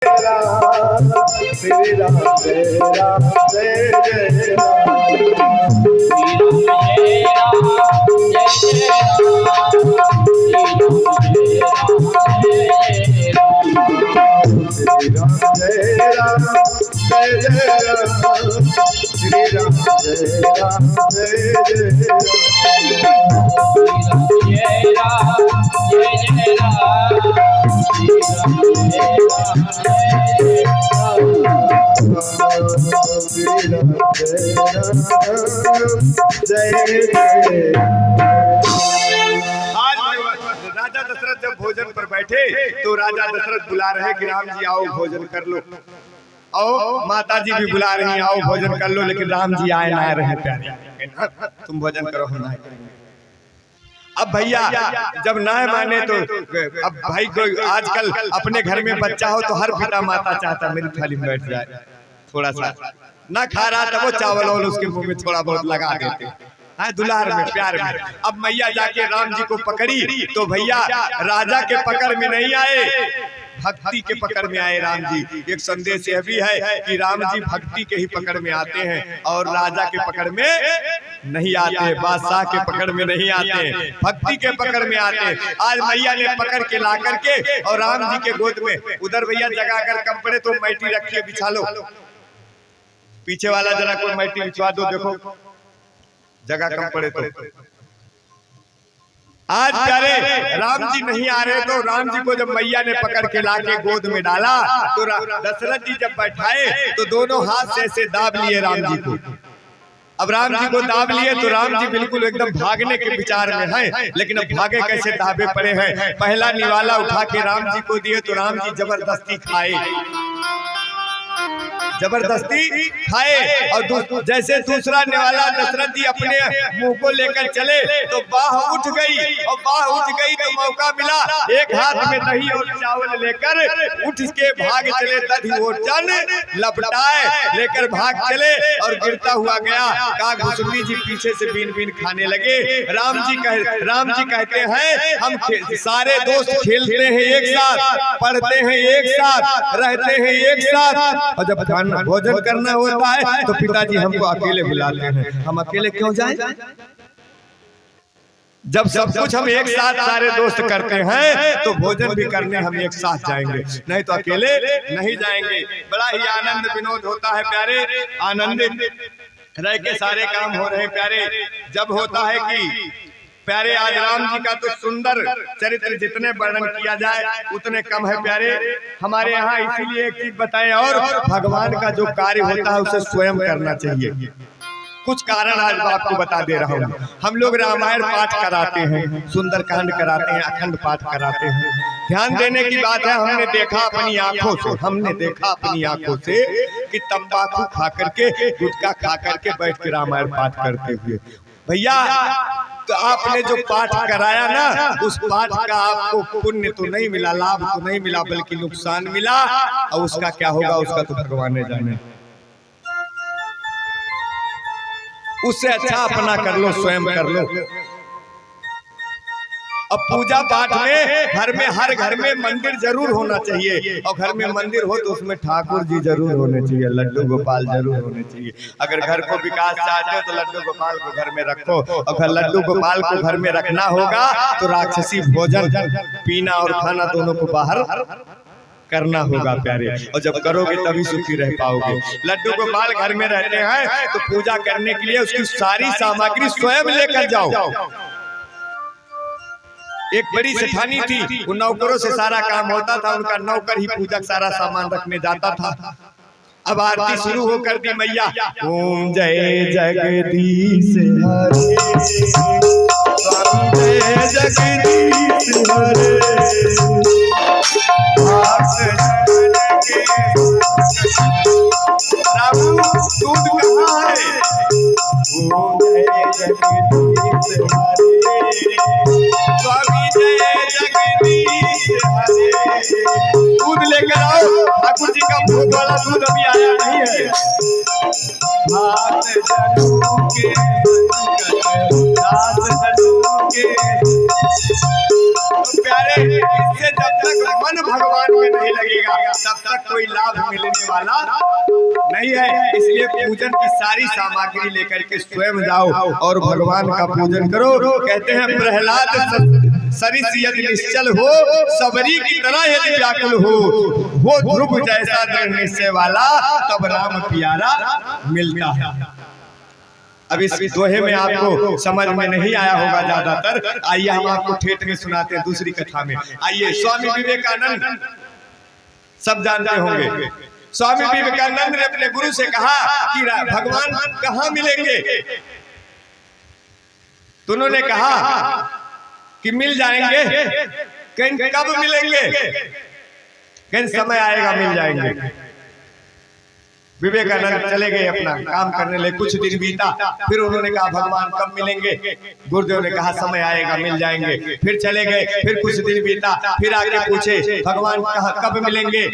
राम श्री राम जय राम जय जय राम श्री राम जय राम जय जय राम श्री राम जय राम जय जय राजा दशरथ जब भोजन पर बैठे तो राजा दशरथ बुला रहे कि राम जी आओ भोजन कर लो, और माता जी भी बुला रही हैं आओ भोजन कर लो, लेकिन राम जी आए ना रहे प्यारे, तुम भोजन करो हम ना। अब भैया जब ना माने तो अब भाई को आजकल अपने घर में बच्चा हो तो हर पिता माता चाहता मेरी थाली में बैठ जाए, थोड़ा सा ना खा रहा था वो चावल और उसके मुंह में थोड़ा बहुत लगा देते हैं दुलार में प्यार में। अब मैया जाके राम जी को पकड़ी तो भैया राजा के पकड़ में नहीं आए, भक्ति के पकड़ में आए राम जी। एक संदेश यह भी है कि राम जी भक्ति के ही पकड़ में आते हैं और राजा के पकड़ में नहीं आते, बादशाह के पकड़ में नहीं आते, भक्ति के पकड़ में आते हैं। आज मैया ने पकड़ के ला करके और राम जी के गोद में उधर भैया जगा कर कम पड़े तो मैटी रखिए बिछा लो, पीछे वाला जरा कोई मैटी बिछवा दो, देखो जगह कम पड़े तो। आज प्यारे राम जी नहीं आ रहे तो राम जी को जब मैया ने पकड़ के लाके गोद में डाला तो दशरथ जी जब बैठाए तो दोनों हाथ से ऐसे दाब लिए राम जी को। अब राम जी को दाब लिए तो राम जी बिल्कुल एकदम भागने के विचार में हैं, लेकिन अब भागे कैसे दाबे पड़े हैं। पहला निवाला उठा के राम जी को दिए तो राम जी जबरदस्ती खाए, जबरदस्ती खाए, और जैसे दूसरा निवाला दशरथ जी अपने मुंह को लेकर चले तो बाह उठ गई, और बाह उठ गई तो मौका मिला एक हाथ में दही और चावल लेकर उठ के भाग चले, दही और चन लपटाए लेकर भाग चले और गिरता हुआ गया। कागभूषणी जी पीछे से बीन बीन खाने लगे। राम जी कहते हैं हम सारे दोस्त खेलते हैं एक साथ, पढ़ते हैं एक साथ, रहते हैं एक साथ, और जब भोजन करना होता है तो पिताजी हमको अकेले बुलाते हैं, हम अकेले क्यों जाएं? जब सब कुछ हम एक साथ सारे दोस्त करते हैं तो भोजन भी करने हम एक साथ जाएंगे, नहीं तो अकेले नहीं जाएंगे। बड़ा ही आनंद विनोद होता है प्यारे, आनंदित रह के सारे काम हो रहे प्यारे। जब होता है कि प्यारे आज राम जी का तो सुंदर चरित्र जितने वर्णन किया जाए उतने कम है प्यारे हमारे यहाँ। इसीलिए एक चीज बताएं, और भगवान का जो कार्य होता है उसे स्वयं करना चाहिए। कुछ कारण आज आपको बता दे रहा हूँ। हम लोग रामायण पाठ कराते हैं, सुंदर कांड कराते हैं, अखंड पाठ कराते हैं। ध्यान देने की बात है, हमने देखा अपनी आंखों से कि तंबाकू खा करके, गुटखा खा करके बैठ के रामायण पाठ करते हुए। भैया तो आपने जो पाठ कराया ना उस पाठ का आपको पुण्य तो नहीं मिला, लाभ तो नहीं मिला, बल्कि नुकसान मिला, और उसका क्या होगा उसका तो भगवान ने जाने। उससे अच्छा अपना कर लो, स्वयं कर लो। अब पूजा पाठ में हर घर में मंदिर जरूर होना चाहिए, और घर में मंदिर हो तो उसमें ठाकुर जी जरूर होने चाहिए, लड्डू गोपाल जरूर होने चाहिए। अगर घर को विकास चाहते हो तो लड्डू गोपाल को घर में रखो, और अगर लड्डू गोपाल को घर में रखना होगा तो राक्षसी भोजन पीना और खाना दोनों को बाहर करना होगा प्यारे, और जब करोगे तभी सुखी रह पाओगे। लड्डू गोपाल घर में रहते हैं तो पूजा करने के लिए उसकी सारी सामग्री स्वयं लेकर जाओ। एक बड़ी सेठानी थी, उन नौकरों से सारा काम होता था, उनका नौकर ही पूजा सारा सामान रखने जाता था। अब आरती शुरू होकर दी मैया, ओम जय जगदीश हरे, स्वामी जय जगदीश हरे, दूध कहाँ है? ओम जय जगदीश हरे, स्वामी जय जगदीश हरे। दूध लेकर आओ, ठाकुर जी का भोग वाला दूध अभी आया नहीं है। हाथ जनों के दास जनों के, तो प्यारे इससे जब तक मन भगवान में नहीं लगेगा तब तक कोई लाभ मिलने वाला नहीं है। इसलिए पूजन की सारी सामग्री लेकर के स्वयं जाओ और भगवान का पूजन करो। कहते हैं प्रहलाद सरिस यदि निश्चल हो, सबरी की तरह यदि व्याकुल हो ध्रुव जैसा दृढ़ निश्चय वाला, तब राम प्यारा मिलता है। अब इस दोहे में आपको समझ में नहीं आया होगा ज्यादातर। आइए हम आपको ठेठ में सुनाते हैं दूसरी कथा में। आइए, स्वामी विवेकानंद सब जानते होंगे। स्वामी विवेकानंद ने अपने गुरु से कहा कि भगवान कहाँ मिलेंगे? तो उन्होंने कहा कि मिल जाएंगे। कहीं कब मिलेंगे? कहीं समय आएगा मिल जाएंगे। विवेकानंद चले गए अपना काम करने लगे। कुछ दिन बीता, फिर उन्होंने कहा भगवान कब मिलेंगे? गुरुदेव ने कहा समय आएगा मिल जाएंगे। फिर चले गए, फिर कुछ दिन बीता, फिर आके पूछे भगवान कब मिलेंगे?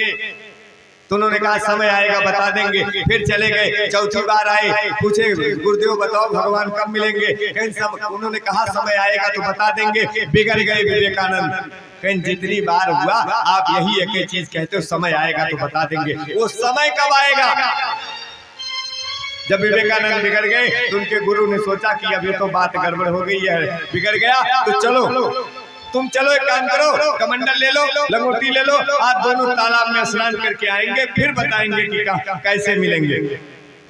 तो उन्होंने कहा समय आएगा बता देंगे। फिर चले गए, चौथी बार आए, पूछे गुरुदेव बताओ भगवान कब मिलेंगे? उन्होंने कहा समय आएगा तो बता देंगे। बिगड़ गए विवेकानंद। कहीं जितनी बार हुआ आप यही एक ही चीज कहते हो, समय आएगा तो बता देंगे। वो समय कब आएगा? जब विवेकानंद बिगड़ गए तो उनके गुरु ने सोचा कि अब ये तो बात गड़बड़ हो गई है, बिगड़ गया तो चलो तुम चलो एक काम करो, कमंडल ले लो, लंगोटी ले लो, आप दोनों तालाब में स्नान करके आएंगे, फिर बताएंगे कि कैसे मिलेंगे।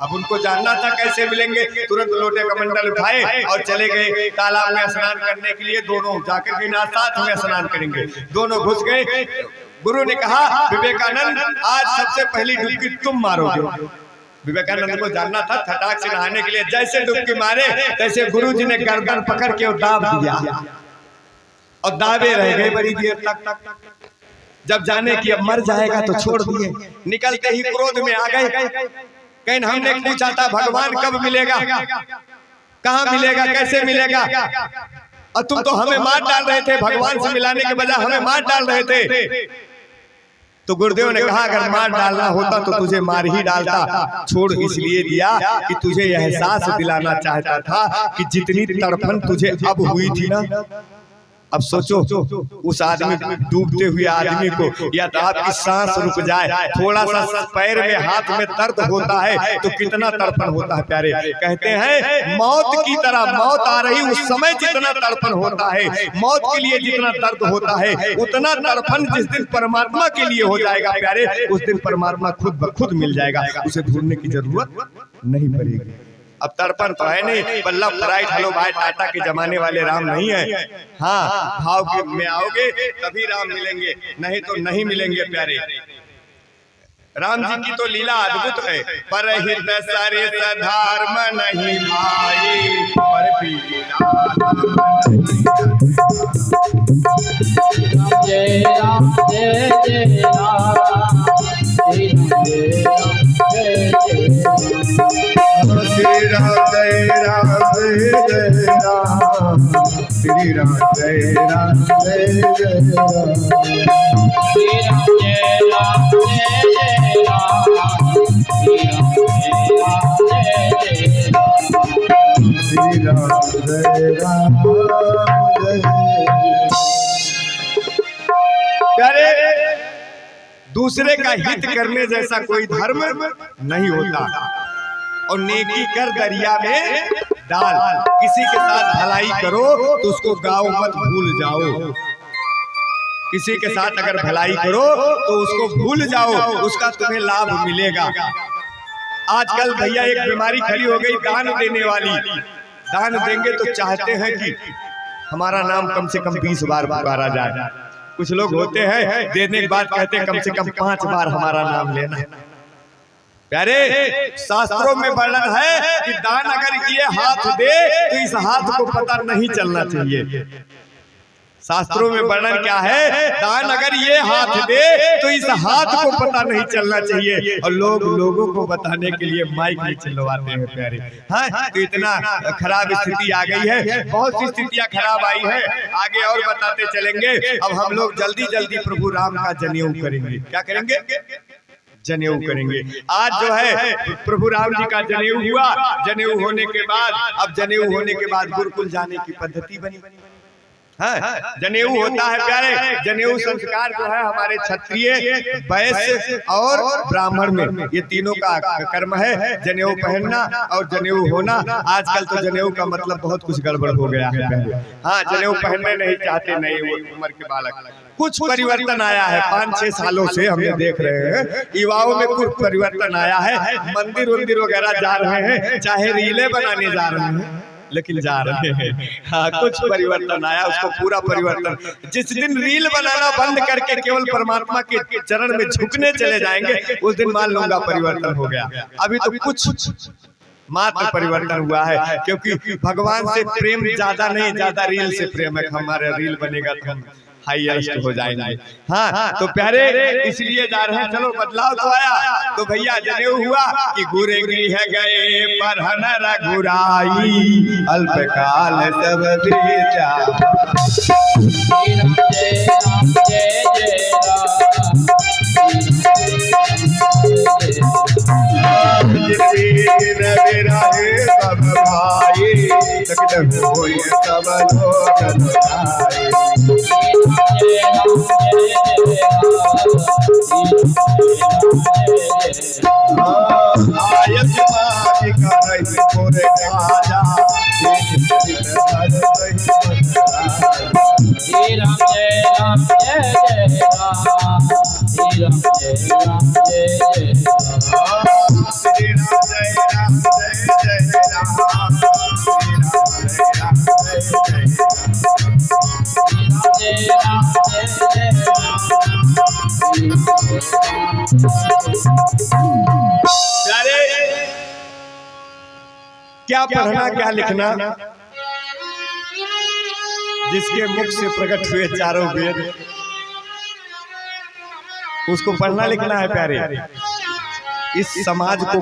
अब उनको जानना था कैसे मिलेंगे। तुरंत लोटे कमंडल उठाए और चले गए तालाब में स्नान करने के लिए। दोनों जाकर के साथ में स्नान करेंगे। दोनों घुस गए। गुरु ने कहा विवेकानंद आज सबसे पहली डुबकी तुम मारोगे। विवेकानंद को जानना था फटाक से नहाने के लिए। जैसे डुबकी मारे तैसे गुरु जी ने गर्दन पकड़ के दाब दिया और दावे रह गए बड़ी देर तक। जब जाने की अब मर जाएगा तो छोड़ दिए। निकलते ही क्रोध में आ गए। कहीं हमने पूछा था भगवान कब मिलेगा, कहाँ मिलेगा, कैसे मिलेगा, और तुम तो हमें मार डाल रहे थे। भगवान से मिलाने के बजाय हमें मार डाल रहे थे। तो गुरुदेव ने कहा अगर मार डालना होता तो तुझे मार ही डालता। छोड़ इसलिए दिया कि तुझे यह एहसास दिलाना चाहता था कि जितनी तड़फन तुझे अब हुई थी ना, अब सोचो उस आदमी डूबते हुए आदमी को या तो आपकी सांस रुक जाए, थोड़ा सा पैर में हाथ में दर्द होता है तो कितना तड़पन होता है। प्यारे कहते हैं मौत की तरह मौत आ रही उस समय जितना तड़पन होता है, मौत के लिए जितना दर्द होता है, उतना तड़पन जिस दिन परमात्मा के लिए हो जाएगा प्यारे, उस दिन परमात्मा खुद ब खुद मिल जाएगा। उसे ढूंढने की जरूरत नहीं पड़ेगी। अब तड़पन तो है नहीं, बल्लभ फ्राइट हेलो भाई टाटा के जमाने वाले राम नहीं है। हाँ, भाव के में आओगे तभी राम मिलेंगे, नहीं तो नहीं मिलेंगे। प्यारे राम जी की तो लीला अद्भुत है। पर हित सारे धर्म नहीं भाई, पर जय राम जय जय राम, जय श्री राम जय राम जय जय राम, श्री राम जय राम जय जय राम, श्री राम जय राम जय जय राम, श्री राम जय राम जय जय। प्यारे दूसरे का हित करने जैसा कोई धर्म नहीं होता। और नेकी कर दरिया में डाल, किसी के साथ भलाई करो तो उसको गाओ मत भूल जाओ। किसी के साथ अगर भलाई करो तो उसको भूल जाओ, उसका तुम्हें लाभ मिलेगा। आजकल भैया एक बीमारी खड़ी हो गई दान देने वाली। दान देंगे तो चाहते हैं कि हमारा नाम कम से कम 20 बार पुकारा जाए। कुछ लोग होते हैं देने के बाद कहते हैं कम से कम 5 बार हमारा नाम लेना। प्यारे शास्त्रों में वर्णन है कि दान अगर ये हाथ दे तो इस हाथ को पता नहीं चलना चाहिए। शास्त्रों में वर्णन क्या है, दान अगर ये हाथ दे तो इस हाथ को पता नहीं चलना चाहिए। और लोगों को बताने के लिए माइक में चिल्लवाते हैं। प्यारे हाँ, तो इतना खराब स्थिति आ गई है। बहुत सी स्थितियां खराब आई है, आगे और बताते चलेंगे। अब हम लोग जल्दी जल्दी प्रभु राम का जनेऊ करेंगे। क्या करेंगे? जनेऊ करेंगे। आज जो है प्रभु राम जी का जनेऊ हुआ। जनेऊ होने के बाद अब जनेऊ होने के बाद गुरुकुल जाने की पद्धति बनी। जनेऊ होता है प्यारे। जनेऊ संस्कार जो है हमारे क्षत्रिय, वैश्य और ब्राह्मण में ये तीनों का कर्म है, जनेऊ पहनना और जनेऊ होना। आजकल तो जनेऊ का मतलब बहुत कुछ गड़बड़ हो गया है। हाँ, जनेऊ पहनने नहीं चाहते नई उम्र के बालक। कुछ परिवर्तन आया है 5-6 सालों से हम देख रहे हैं, युवाओं में कुछ परिवर्तन आया है। मंदिर वगैरह जा रहे हैं, चाहे रीले बनाने जा रहे हैं, लेकिन जा रहे हैं। हाँ, कुछ परिवर्तन आया, उसको पूरा परिवर्तन। जिस दिन रील बनाना बंद करके केवल परमात्मा के चरण में झुकने चले जाएंगे, उस दिन मान लूंगा परिवर्तन हो गया। अभी तो कुछ मात्र परिवर्तन हुआ है, क्योंकि भगवान से प्रेम ज्यादा नहीं, ज्यादा रील से प्रेम है। हमारा रील बनेगा तो हम हाईएस्ट हो जाएंगे। हाँ, तो प्यारे इसलिए जा रहे हैं। चलो बदलाव तो आया, तो भैया जनेऊ हुआ कि गुरे गृह गए परहन रघुराई, अल्पकाल सब बीता। श्री राम जय राम जय जय सब भाई तक होए सब लोग लुटाए। आयत माँ करई पुर राजा, श्री राम जय राम जय जय राम, श्री राम जय राम जय जय राम, श्री राम जय राम जय जय राम, श्री राम जय राम जय जय राम, जय राम जय प्यारे क्या पढ़ना क्या लिखना, जिसके मुख से प्रकट हुए चारों वेद, उसको पढ़ना लिखना है प्यारे। इस समाज को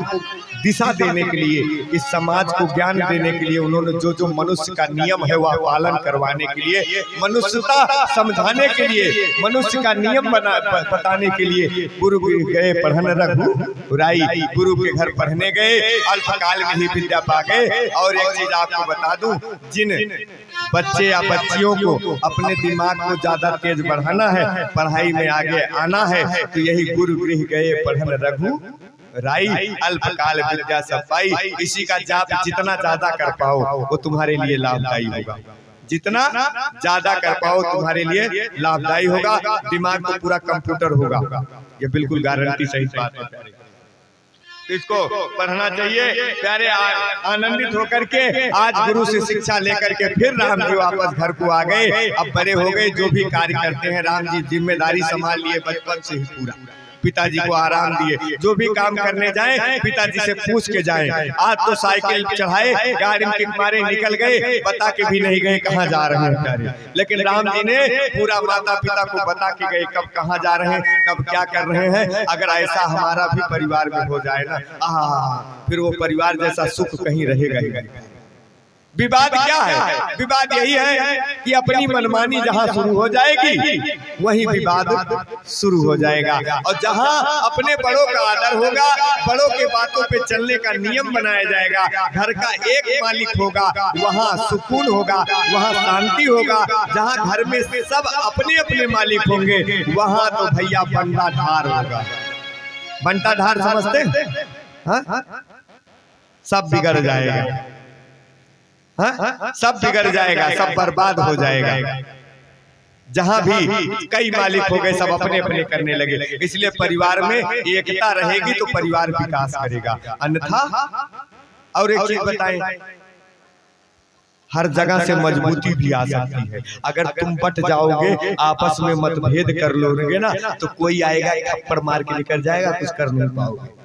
दिशा देने के लिए, इस समाज को ज्ञान देने के लिए उन्होंने जो मनुष्य का नियम है वह पालन करवाने के लिए, मनुष्यता समझाने के लिए, मनुष्य का नियम बताने के लिए गुरु गए पढ़न रघुराई। गुरु के घर पढ़ने गए, अल्पकाल में ही विद्या पा गए। और एक चीज आपको बता दूं, जिन बच्चे या बच्चियों को अपने दिमाग को ज्यादा तेज बढ़ाना है, पढ़ाई में आगे आना है, तो यही गुरु गृह गए पढ़न रघु राई, अल्पकाल विद्या सब पाई। इसी का जाप जितना ज्यादा कर पाओ वो तुम्हारे लिए लाभदायी होगा, जितना ज्यादा कर पाओ तुम्हारे लिए लाभदायी होगा। दिमाग तो पूरा कंप्यूटर होगा, ये बिल्कुल गारंटी सही बात है। इसको पढ़ना चाहिए प्यारे। आनंदित होकर के आज गुरु से शिक्षा लेकर के फिर राम जी वापस घर को आ गए। अब बड़े हो गए, जो भी कार्य करते हैं राम जी जिम्मेदारी संभाल लिए बचपन से ही पूरा। पिताजी को आराम दिए, जो भी काम करने जाएं पिताजी से पूछ के जाएं। आज तो साइकिल चढ़ाए, गाड़ी के मारे निकल गए, बता के भी नहीं गए कहाँ जा रहे हैं। लेकिन राम जी ने पूरा माता पिता को बता के गए कब कहाँ जा रहे हैं, कब क्या कर रहे हैं। अगर ऐसा हमारा भी परिवार में हो जाए ना, फिर वो परिवार जैसा सुख कहीं रहेगा ही नहीं। विवाद क्या है? विवाद यही है कि अपनी मनमानी जहाँ शुरू हो जाएगी वहीं विवाद शुरू हो जाएगा। और जहाँ अपने बड़ों का आदर होगा, बड़ों के बातों पे चलने का नियम बनाया जाएगा, घर का एक मालिक होगा, वहाँ सुकून होगा, वहाँ शांति होगा। जहाँ घर में सब अपने अपने मालिक होंगे, वहाँ तो भैया बंटा ढार होगा। बंटा ढार समझते? सब बिगड़ जाएगा। सब बिगड़ जाएगा, सब बर्बाद हो जाएगा। जहां भी कई मालिक हो गए, सब अपने अपने करने लगे। इसलिए परिवार में एकता रहेगी तो परिवार विकास करेगा, अन्यथा। और एक चीज बताएं, हर जगह से मजबूती भी आ सकती है। अगर तुम बट जाओगे, आपस में मतभेद कर लोगे ना, तो कोई आएगा थप्पड़ मार के निकल जाएगा, कुछ कर नहीं पाओगे।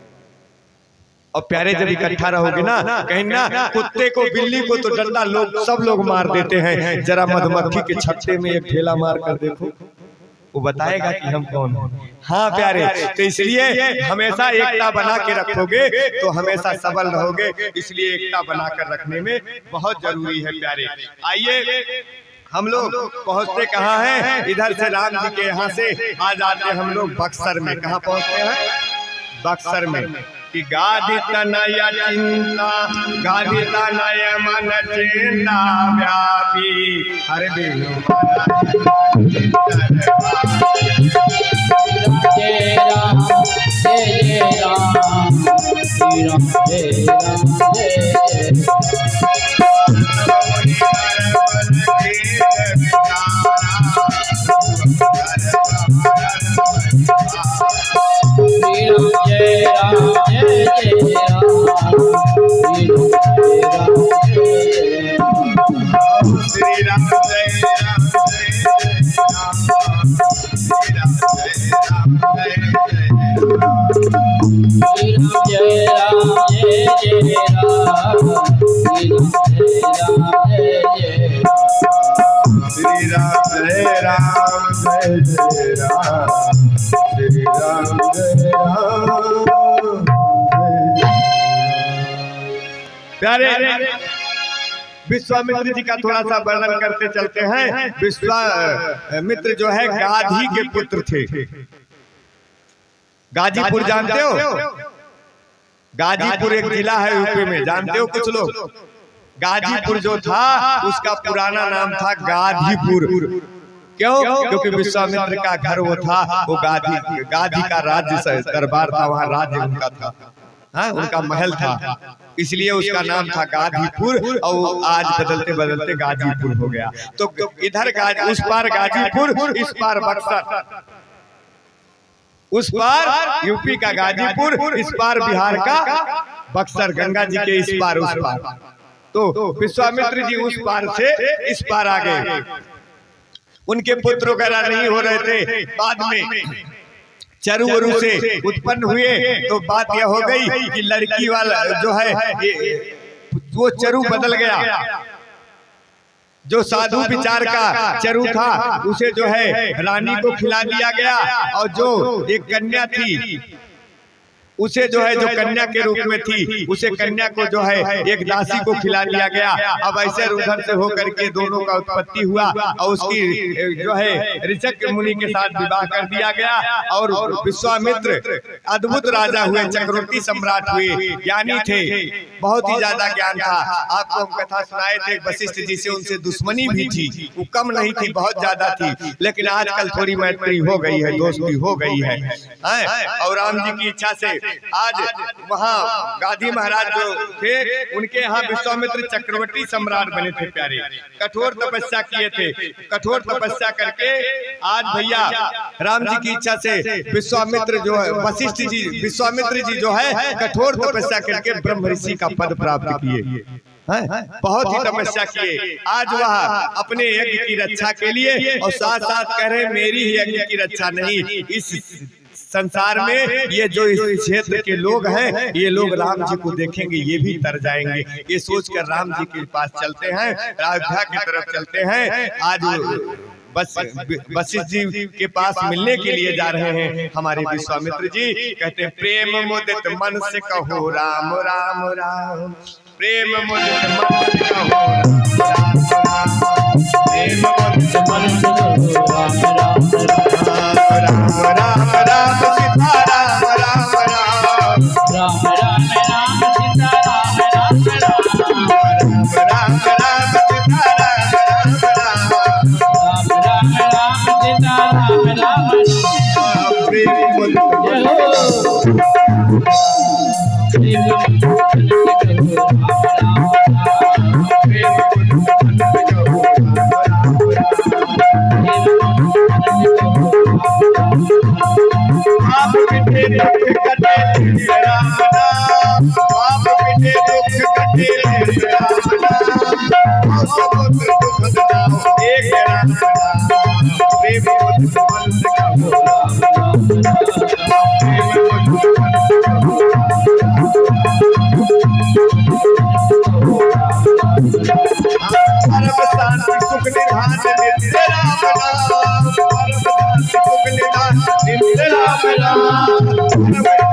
और प्यारे जब इकट्ठा रहोगे ना, कहीं ना कुत्ते को बिल्ली को तो डंडा सब लोग मार देते हैं, जरा मधुमक्खी के छत्ते में एक ढेला मार कर देखो, वो बताएगा कि हम कौन हैं। हाँ प्यारे, तो इसलिए हमेशा एकता बना के रखोगे तो हमेशा सबल रहोगे। इसलिए एकता बना कर रखने में बहुत जरूरी है प्यारे। आइए हम लोग पहुँचते कहाँ हैं? इधर से राम जी के यहाँ से आ जाते हम लोग बक्सर में। कहाँ पहुँचते हैं? बक्सर में। कि गाधी तनय चिंता गाधी तनय मन चिंता व्यापी हर बिनु जय राम जय जय राम श्री राम जय राम जय जय प्यारे विश्वामित्र जी का थोड़ा सा वर्णन करते चलते हैं। विश्वामित्र जो है गाधी के पुत्र थे। गाजीपुर जानते हो? गाजीपुर एक जिला है यूपी में, जानते हो कुछ लोग? गाजीपुर जो था उसका पुराना नाम था गाधीपुर। क्यों? क्योंकि विश्वामित्र का घर वो था, वो गाधी का राज्य दरबार था, वहाँ राज्य उनका था, हाँ उनका महल था, इसलिए उसका नाम था गाधीपुर और आज बदलते बदलते गाजीपुर हो गया। तो इधर उस पार गाजीपुर, इस पार बक्सर, उस पार यूपी का गाजीपुर, इस पार बिहार का बक्सर, गंगा जी के इस पार उस पार। तो विश्वामित्र जी उस पार से इस पार आ गए। उनके पुत्र वगैरह नहीं हो रहे थे। बाद में चरु वरु से उत्पन्न हुए तो बात यह हो गई कि लड़की वाला जो है वो चरु बदल गया। जो साधु विचार का चरु था उसे जो है रानी को खिला दिया गया, और जो एक कन्या थी उसे जो है जो कन्या के रूप में थी उसे कन्या को जो है एक दासी को खिला दिया गया। अब ऐसे उधर से होकर के दोनों का उत्पत्ति हुआ और उसकी जो है ऋषक मुनि के साथ विवाह कर दिया गया। और विश्वामित्र अद्भुत राजा हुए, चक्रवर्ती सम्राट हुए, ज्ञानी थे, बहुत ही ज्यादा ज्ञान था। आपको हम कथा सुनाए थे वशिष्ठ जी से, उनसे दुश्मनी भी थी, वो कम नहीं थी, बहुत ज्यादा थी, लेकिन आजकल थोड़ी मैत्री हो गई है, दोस्ती हो गई है। और राम जी की इच्छा से आज वहाँ गाधी महाराज जो थे उनके यहाँ विश्वामित्र चक्रवर्ती सम्राट बने थे। प्यारे कठोर तपस्या किए थे, कठोर तपस्या करके आज भैया राम जी की इच्छा से विश्वामित्र जो है वशिष्ठ जी, विश्वामित्र जी जो है कठोर तपस्या करके ब्रह्म ऋषि का पद प्राप्त किए, बहुत ही तपस्या किए। आज वह अपने यज्ञ की रक्षा के लिए और साथ साथ कह रहे मेरी ही यज्ञ की रक्षा नहीं, इस संसार में ये जो इस क्षेत्र के लोग हैं ये लोग राम जी को देखेंगे ये भी तर जाएंगे, ये सोचकर राम जी के पास चलते हैं, अयोध्या की तरफ चलते हैं। आज वशिष्ठ जी के पास मिलने के लिए जा रहे हैं हमारे विश्वामित्र जी। कहते हैं प्रेम मुदित मन से कहो राम राम राम, प्रेम मुदित मन से कहो राम राम, प्रेम मुदित मन से कहो राम राम राम, राम राम सीता राम राम राम, राम राम राम सीता राम राम राम, राम राम राम सीता राम राम राम, राम राम सीता राम राम राम, प्रेम मुदित आप बिटे दुख कटे राम नाम, आप बिटे दुख कटे राम नाम, समुद्र दुख दाओ एक राम नाम, प्रेम मुदित मन से कहो राम राम, प्रेम मुदित मन से कहो परम शांति सुख निधान नित्य राम नाम, परम शांति सुख निधान नित्य राम नाम,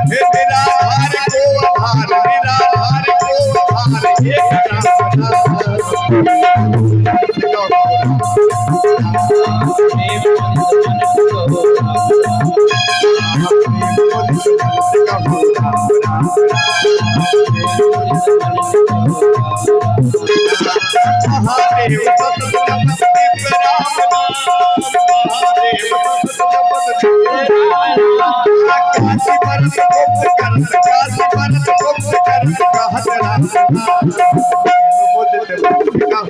निराधार को आधार, निराधार को आधार एक राम नाम, महादेव सतत जपत दिव्य राम नाम, महादेव सतत जपत दिव्य राम नाम। काशी भरत गुप्त करत, काशी भरत गुप्त करत, कहत राम नाम। मुदित मुदिका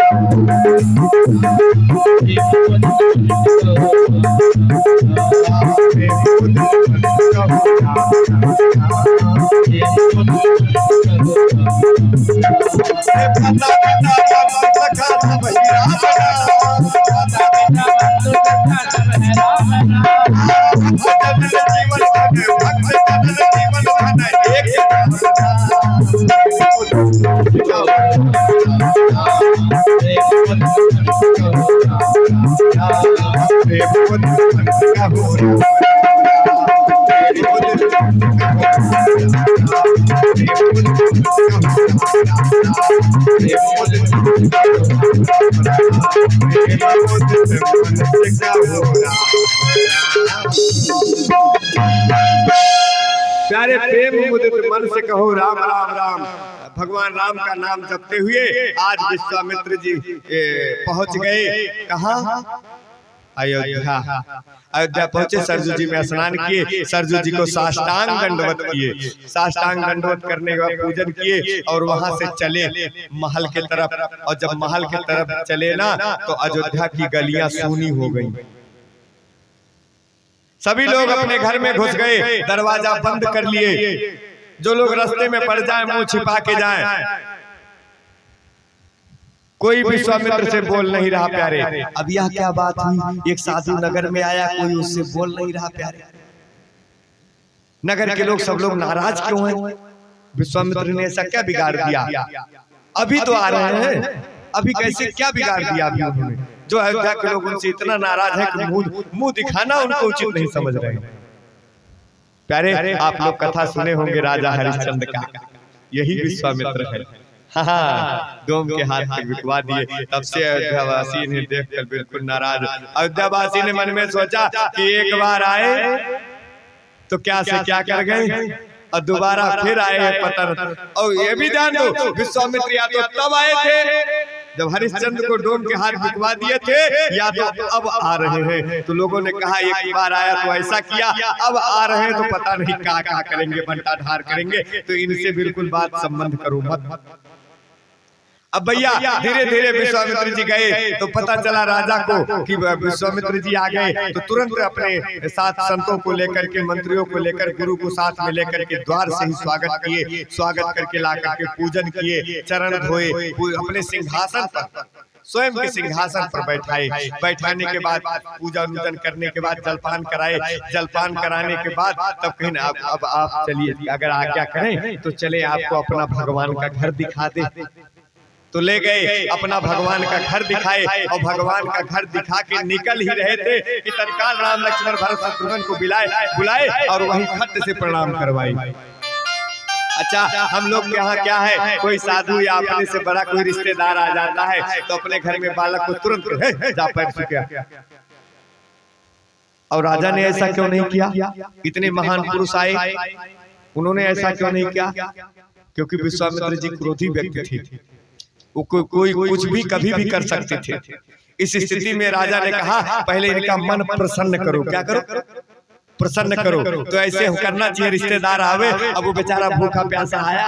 प्यारे प्रेम मुदित मन से कहो राम राम राम। भगवान राम का नाम जपते हुए आज विश्वामित्र जी पहुंच गए कहाँ? अयोध्या। अयोध्या पहुंचे, सरजू जी में स्नान किए, सरजू जी को साष्टांग दंडवत किए, साष्टांग दंडवत करने के बाद पूजन किए और वहां से चले महल के तरफ। और जब महल के तरफ चले ना तो अयोध्या की गलियां सूनी हो गई। सभी लोग अपने घर में घुस गए, दरवाजा बंद कर लिए। जो लोग रास्ते में पड़ जाए मुंह छिपा के जाएं। कोई विश्वामित्र से बोल नहीं रहा प्यारे। अब यह क्या बात हुई? एक साधु नगर में आया, कोई उससे बोल नहीं रहा प्यारे। नगर के लोग सब लोग नाराज क्यों हैं? विश्वामित्र ने ऐसा क्या बिगाड़ दिया? अभी तो आ रहे हैं, अभी कैसे क्या बिगाड़ दिया अभी उन्होंने? जो अयोध्या के लोग उनसे इतना नाराज है कि मुंह दिखाना उनको उचित नहीं समझ रहे। प्यारे आप लोग कथा सुने होंगे राजा हरिश्चंद्र का, यही विश्वामित्र है। हाँ, डोम के हाथ में बिकवा दिए। तब से अयोध्यावासी ने देखकर बिल्कुल नाराज। अयोध्यावासी ने मन में सोचा कि एक बार आए तो क्या से क्या कर गए और दोबारा फिर आए हैं पतन। और ये भी ध्यान दो, विश्वामित्र या तो तब आए थे जब हरिश्चंद्र को डोम के हाथ बिकवा दिए थे, या तो अब आ रहे हैं। तो लोगों ने कहा एक बार आया तो ऐसा किया, अब आ रहे हैं तो पता नहीं क्या करेंगे, बंटाधार करेंगे। तो इनसे बिल्कुल बात संबंध करो मत। अब भैया धीरे धीरे विश्वामित्र जी गए तो पता चला राजा को कि विश्वामित्र जी आ गए। तो तुरंत अपने साथ संतों को लेकर के, मंत्रियों को लेकर, गुरु को साथ में लेकर के द्वार से ही स्वागत किए। स्वागत करके ला करके पूजन किए, चरण धोए, अपने सिंहासन पर, स्वयं के सिंहासन पर बैठाए। बैठाने के बाद पूजा पूजन करने के बाद जलपान कराए। जलपान कराने के बाद तब कहें अब आप चलिए, अगर आज्ञा करें तो चले आपको अपना भगवान का घर दिखा दे। तो ले गए, अपना भगवान का घर दिखाए। और भगवान का घर दिखा के निकल ही रहे थे कि तत्काल राम लक्ष्मण भरत शत्रुघ्न को बुलाए और वहीं खत से प्रणाम करवाई। अच्छा, हम लोग के यहाँ क्या है, कोई साधु या अपने से बड़ा कोई रिश्तेदार आ जाता है तो अपने घर में बालक को तुरंत जा पैर छू। और राजा ने ऐसा क्यों नहीं किया? इतने महान पुरुष आए, उन्होंने ऐसा क्यों नहीं किया? क्योंकि विश्वामित्र जी क्रोधी व्यक्ति थे, कोई कुछ भी कभी भी कर सकते थे। इस स्थिति में राजा ने कहा पहले इनका मन प्रसन्न करो। क्या करो? प्रसन्न करो। तो ऐसे करना चाहिए, रिश्तेदार आवे, अब वो बेचारा भूखा प्यासा आया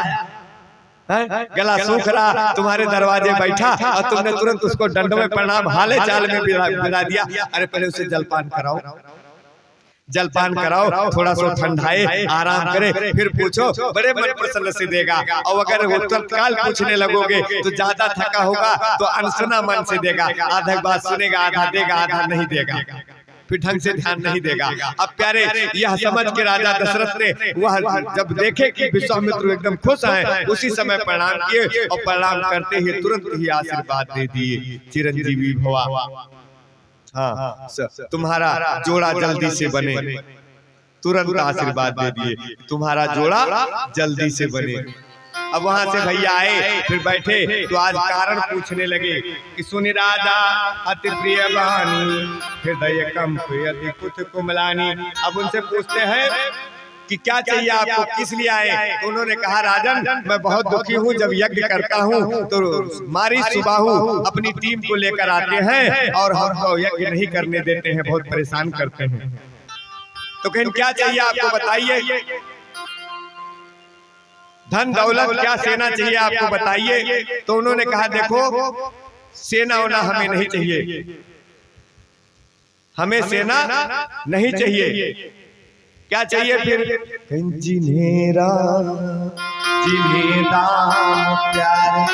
है, गला सूख रहा, तुम्हारे दरवाजे बैठा और तुमने तुरंत उसको दंड में प्रणाम हाले चाल में बिला दिया। अरे पहले उसे जलपान कराओ, जलपान कराओ, थोड़ा सा ठंडाए, आराम करे, फिर पूछो, बड़े मन प्रसन्न से देगा। और अगर वो तत्काल पूछने लगोगे तो ज्यादा थका होगा तो अनसुना मन से देगा, आधा बात सुनेगा, आधा देगा, आधा नहीं देगा, फिर ढंग से ध्यान नहीं देगा। अब प्यारे यह समझ के राजा दशरथ ने वह जब देखे कि विश्वामित्र एकदम खुश हैं, उसी समय प्रणाम किए और प्रणाम करते ही तुरंत ही आशीर्वाद दे दिए, चिरंजीवी भवा। हाँ, तुम्हारा जोड़ा जल्दी से बने, तुरंत आशीर्वाद दे दिए, तुम्हारा जोड़ा जल्दी से बने। अब वहां से भैया आए, फिर बैठे तो आज कारण पूछने लगे कि सुनि राजा अति प्रिय वाणी, हृदय कंप अति कुत कुमलानी। अब उनसे पूछते हैं कि क्या चाहिए आपको, किस लिए आए। तो उन्होंने कहा राजन मैं बहुत दुखी हूँ, जब यज्ञ करता हूँ तो मारी सुबाहु अपनी टीम को लेकर आते हैं और हमको यज्ञ नहीं करने देते हैं, बहुत परेशान करते हैं। तो कहीं क्या चाहिए आपको बताइए, धन दौलत क्या सेना चाहिए आपको बताइए। तो उन्होंने कहा देखो सेना होना हमें नहीं चाहिए, हमें सेना नहीं चाहिए। क्या चाहिए फिर, जिन्हें राम जिन्हें राम प्यारे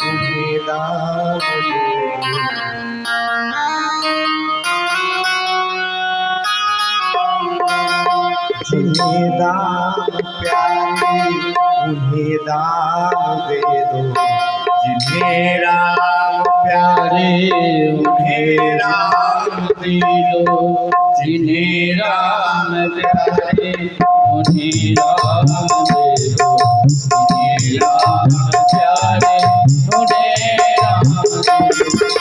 उन्हें राम जिन्हें राम प्यारे उन्हें राम दे दो, जिन्हें राम प्यारे उन्हें राम दे दो, जिन्हें राम प्यारे उन्हें राम दे दो, जिन्हें राम प्यारे उन्हें राम दे दो।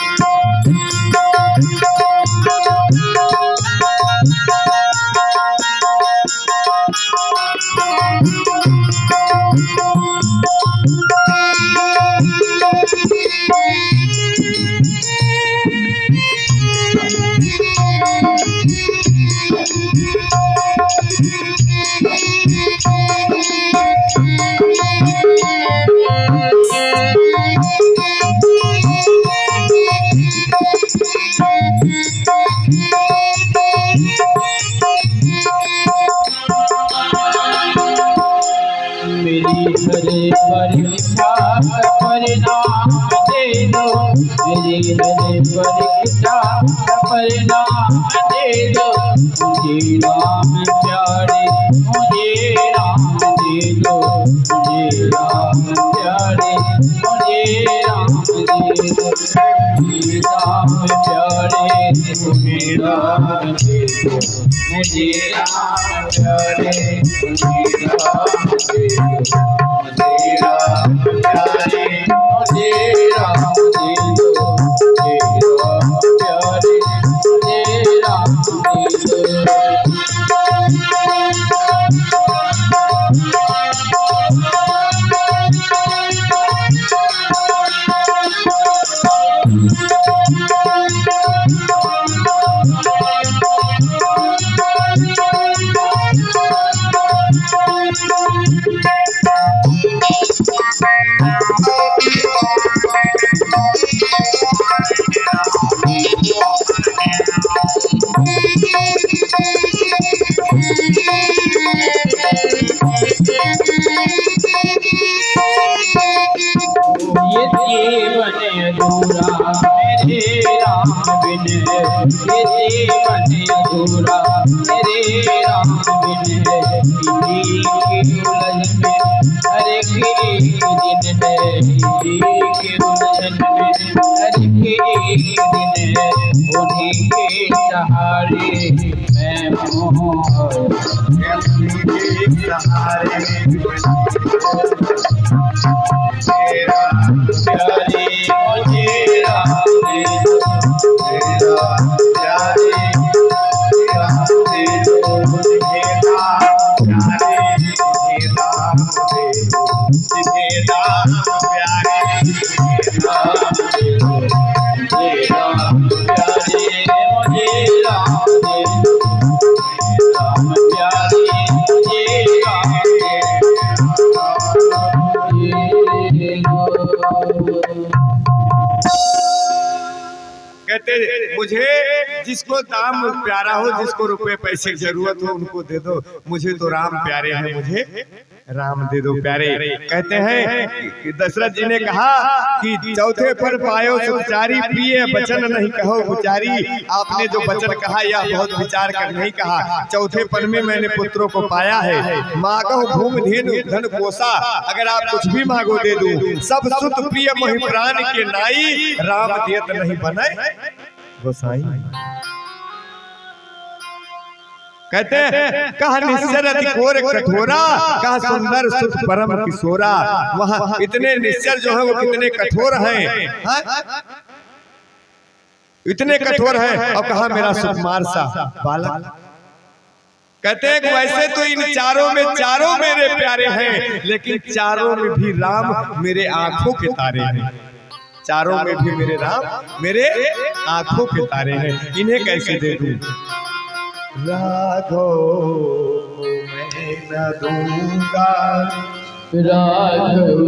मेरी हरे परीक्षा परिणाम दे दो, मेरी हरे परीक्षा परिणाम दे दो, मुझे राम प्यारे मुझे राम दे दो, मुझे राम प्यारे मुझे राम दे दो, मुझे राम प्यारे मुझे राम दे दो, मुझे राम प्यारे मुझे राम दे दो, मुझे राम प्यारे मुझे राम दे दो, मुझे राम प्यारे मुझे राम दे दो। अधूरा मेरे राम बिन, ये जीवन अधूरा मेरे राम बिन, इन्हीं की उलझन में हर एक दिन है, इन्हीं की उलझन में हर एक दिन है, उन्हीं के सहारे मैं हूँ सहारे प्यारे मुझे राम दे दो, तेरा प्यारे राम दे दो, मुझे राम प्यारे मुझे राम दे दो, मुझे राम प्यारे मुझे राम दे दो, मुझे राम प्यारे मुझे राम दे दो, राम प्यारे मुझे राम दे दो। कहते मुझे जिसको दाम प्यारा हो, जिसको रुपए पैसे की जरूरत हो उनको दे दो, मुझे तो राम प्यारे हैं, मुझे राम दे दो प्यारे। कहते हैं कि दशरथ जी ने कहा कि चौथे पर पायो सुचारी, प्रिय वचन नहीं कहो गुचारी। आपने जो वचन कहा यह बहुत विचार कर नहीं कहा। चौथे पर में मैंने पुत्रों को पाया है, मांगो भूमि धेनु धन कोसा, अगर आप कुछ भी मांगो दे दूं। सब सुत प्रिय मोहि प्राण के नाई, राम देत नहीं बने गोसाई। कहते हैं कहा निश्चर अति घोर कठोरा, कहा सुंदर सुख परम किशोरा। वहाँ इतने निश्चर जो है वो कितने कठोर हैं, इतने कठोर हैं। और कहा मेरा सुकुमार सा बालक, कहते हैं कि वैसे तो इन चारों में चारों मेरे प्यारे हैं, लेकिन चारों में भी राम मेरे आंखों के तारे हैं। चारों में भी मेरे राम मेरे आंखों के तारे हैं। इन्हें कैसे दे दूं? राघो मैं न दूंगा, राघव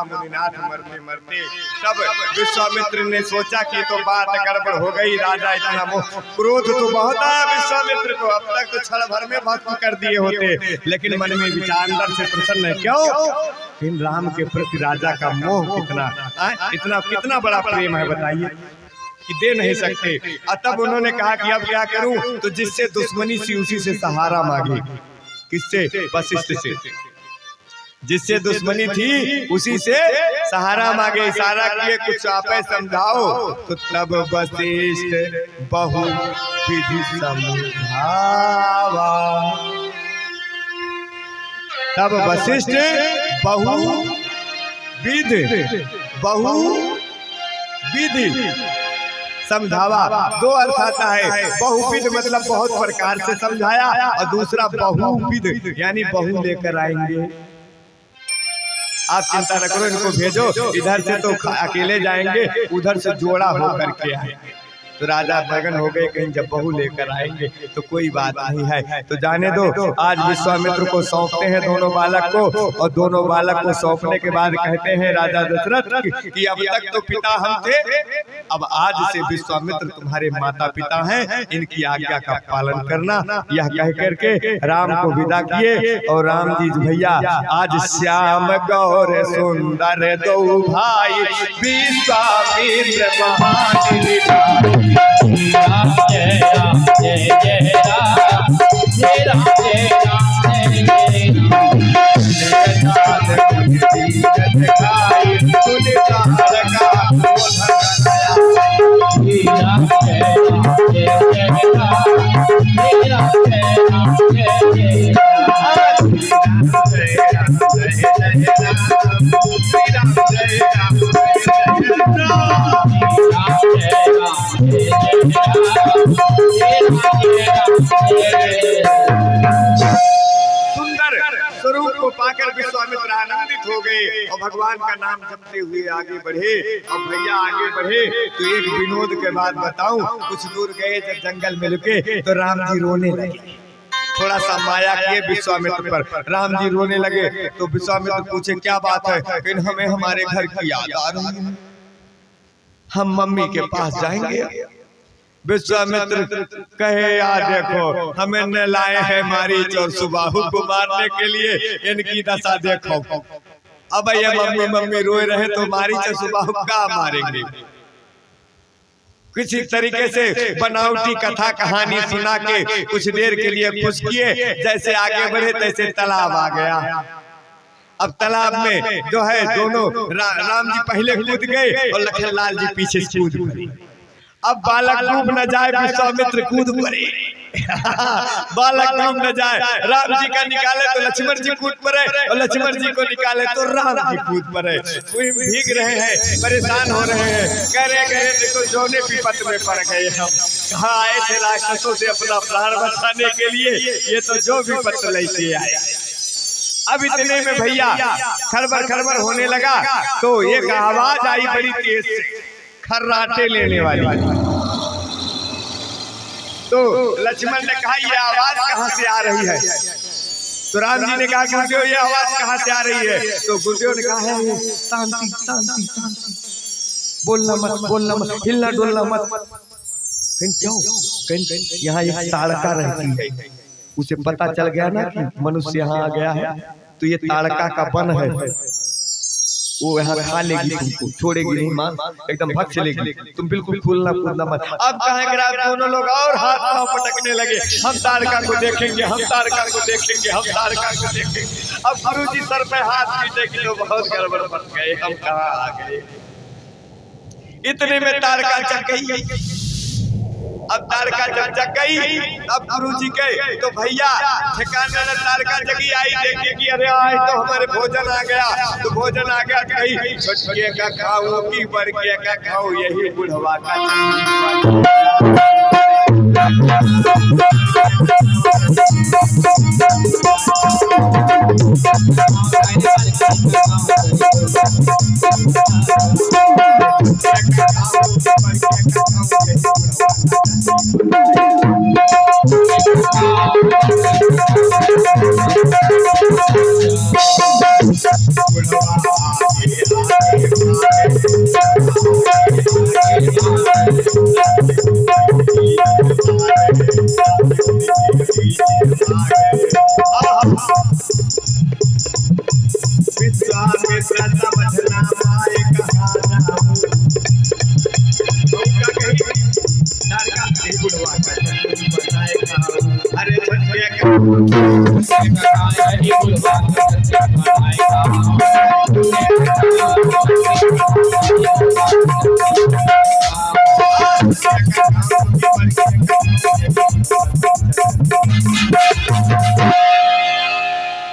मुनिनाथ मरते मरते तब विश्वामित्र ने सोचा कि तो बात गड़बड़ हो गई। राजा इतना क्रोध तो बहुत आया विश्वामित्र को, अब तक तो क्षण भर में भस्म कर दिए होते, लेकिन मन में विचार अंदर से प्रसन्न है। क्यों? इन राम के प्रति राजा का मोह इतना कितना बड़ा प्रेम है, बताइए कि दे नहीं सकते। तब उन्होंने कहा कि अब क्या करूं? तो जिससे दुश्मनी सी उसी से सहारा मांगे। किससे? वशिष्ठ से। जिससे दुश्मनी थी उसी से सहारा मांगे। इशारा किए कुछ आप समझाओ। तो तब वशिष्ठ बहु विधि समझावा, तब वशिष्ठ बहु विधि समझावा दो अर्थ आता है। बहुविध मतलब बहुत प्रकार से समझाया, और दूसरा बहुविध यानी बहु लेकर आएंगे। आप चिंता न करो, इनको भेजो, इधर से तो अकेले जाएंगे, उधर से जोड़ा होकर के आएंगे। तो राजा मगन हो गए, कहीं जब बहू लेकर आएंगे तो कोई बात नहीं है, तो जाने दो। आज विश्वामित्र को सौंपते हैं दोनों बालक को, और दोनों बालक को सौंपने के बाद कहते हैं राजा दशरथ कि अब तक तो पिता हम थे, अब आज से विश्वामित्र तुम्हारे माता पिता हैं, इनकी आज्ञा का पालन करना। यह कह करके राम को विदा किए। और राम जी भैया आज श्याम गौर सुंदर दो भाई, विश्वामित्र महान राम जय राम जय जय राम, जय राम जय राम जय जय सुंदर स्वरूप को पाकर विश्वामित्र आनंदित हो गए और भगवान का नाम जपते हुए आगे बढ़े। और भैया आगे बढ़े तो एक विनोद के बाद बताऊं, कुछ दूर गए जब जंगल में रुके तो राम जी रोने लगे। थोड़ा सा माया किए विश्वामित्र पर, राम जी रोने लगे। तो विश्वामित्र पूछे क्या बात है? फिर हमें हमारे घर की याद आ रही है, हम मम्मी के पास जाएंगे। विश्वामित्र कहे यार देखो, हमें न लाए हैं मारीच और सुबाहु को मारने के लिए, इनकी दशा देखो। अब ये मम्मी मम्मी रोए रहे तो मारीच और सुबाहु का मारेंगे। किसी तरीके से बनावटी कथा कहानी सुना के कुछ देर के लिए खुश किए। जैसे आगे बढ़े तैसे तालाब आ गया। अब तालाब में जो है दोनों राम जी पहले कूद गए और लखन लाल जी पीछे कूद पड़े। अब बालक डूब न जाए, विश्वामित्र कूद पड़े। बालक डूब न जाए, राम जी का निकाले तो लक्ष्मण जी कूद पड़े, और लक्ष्मण जी को निकाले तो राम जी कूद पड़े। भीग रहे हैं, परेशान हो रहे हैं, कह रहे देखो सोने विपत में पड़ गए हम। कहाँ आए थे राक्षसों से अपना प्राण बचाने के लिए, ये तो जो विपत लेके आए। अब इतने में भैया खरबर होने लगा तो एक आवाज आई बड़ी तेज से, खर्राटे लेने वाली। तो लक्ष्मण ने कहा ये आवाज कहाँ से आ रही है? तो राम जी ने कहा गुरुदेव ये आवाज कहाँ से आ रही है? तो गुरुदेव ने कहा है शांति शांति शांति, बोलना मत, हिलना डुलना मत। क्यों? यहाँ एक ताड़का रहती है, उसे पता चल गया ना कि मनुष्य यहाँ आ गया है, तो ये ताड़का का वन है, वो यहाँ खा लेगी तुमको, छोड़ेगी नहीं मां, एकदम भक्ष लेगी। तुम बिल्कुल फूलना कूदना मत। अब कहेंगे दोनों लोग और हाथ पांव पटकने लगे, हम तारका को देखेंगे, हम तारका को देखेंगे, हम तारका को देखेंगे। अब गुरुजी सर पे हाथ पीटेगी तो बहुत गड़बड़ बन गए, हम कहाँ आ गए। इतने में तारका जग गई। अब तारका जब जग गई, अब गुरुजी गए तो भैया ठिकाने न तारका जगी आई, देखे कि अरे आज तो हमारे भोजन आ गया। तो भोजन आ गया, कहीं छोटकिए का खाऊं कि बड़किए का खाऊं, यही बुढ़वा का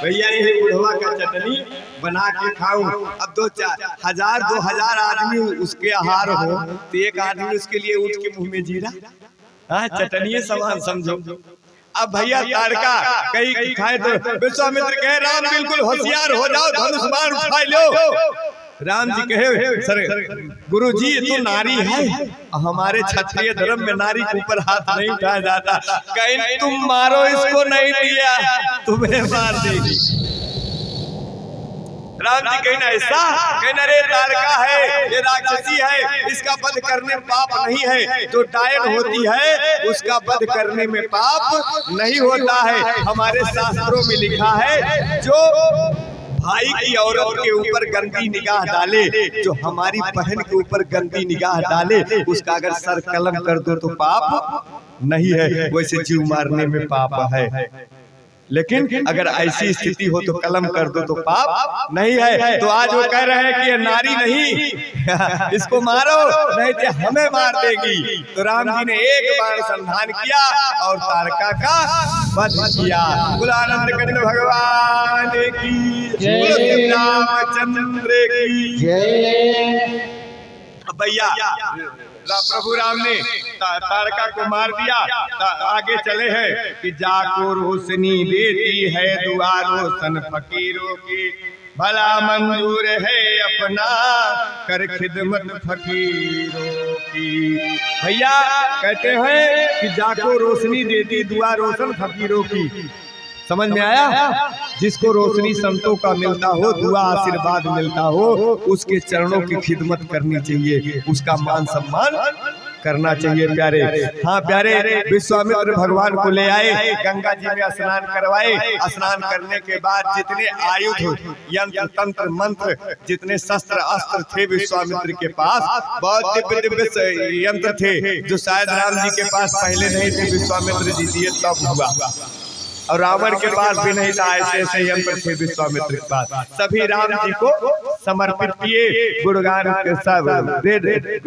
भैया ये बुढ़वा का चटनी बना के खाऊं। अब 2,000 आदमी उसके आहार हो तो एक आदमी उसके लिए उठ के मुंह में जीरा, हाँ चटनिए समान समझो। अब भैया ताड़का कहीं खाए तो विश्वामित्र कहे राम बिल्कुल होशियार हो जाओ, धनुष बाण उठा लो। राम जी कहे सर गुरु जी ये तो नारी है, हमारे क्षत्रिय धर्म में नारी के ऊपर हाथ नहीं उठाया जाता। कहीं तुम मारो इसको, नहीं दिया तुम्हें मार देगी। राम जी कहना ऐसा कहना रे ताड़का है, ये राक्षसी है, इसका वध करने में पाप नहीं है। जो डायन होती है उसका वध करने में पाप नहीं होता है। हमारे शास्त्रों में लिखा है जो भाई की औरत के ऊपर गंदी निगाह डाले, जो हमारी बहन के ऊपर गंदी निगाह डाले, उसका अगर सर कलम कर दो तो पाप नहीं है, वैसे जीव मारने में पाप है। लेकिन अगर ऐसी स्थिति हो तो कलम कर दो तो पाप नहीं है। तो आज वो कह रहे हैं कि ये नारी नहीं इसको मारो नहीं तो हमें मार देगी। तो राम जी ने एक बार संधान किया और ताड़का का वध किया। बुलानंद कंद भगवान की जय, रामचंद्र की जय। भैया प्रभु राम ने ताड़का को मार दिया। आगे चले हैं कि जाको रोशनी देती है दुआ रोशन फकीरों की, भला मंजूर है अपना कर खिदमत फकीरों की। भैया कहते हैं कि जाको रोशनी देती दुआ रोशन फकीरों की। समझ में आया? जिसको रोशनी संतों का मिलता हो, दुआ आशीर्वाद मिलता हो, उसके चरणों की खिदमत करनी चाहिए, उसका मान सम्मान करना चाहिए प्यारे। हाँ प्यारे, विश्वामित्र भगवान को ले आए, गंगा जी में स्नान करवाए। स्नान करने के बाद जितने आयुध, यंत्र, तंत्र, मंत्र, जितने शस्त्र अस्त्र थे विश्वामित्र के पास, बहुत दिव्य दिव्य यंत्र थे जो शायद राम जी के पास पहले नहीं थे, विश्वामित्र जी दिए तब हुआ। और रावण के पास भी नहीं था, ऐसे ऐसे यंत्र थे विश्वामित्र के पास। सभी राम जी को समर्पित किए, गुणगान के सब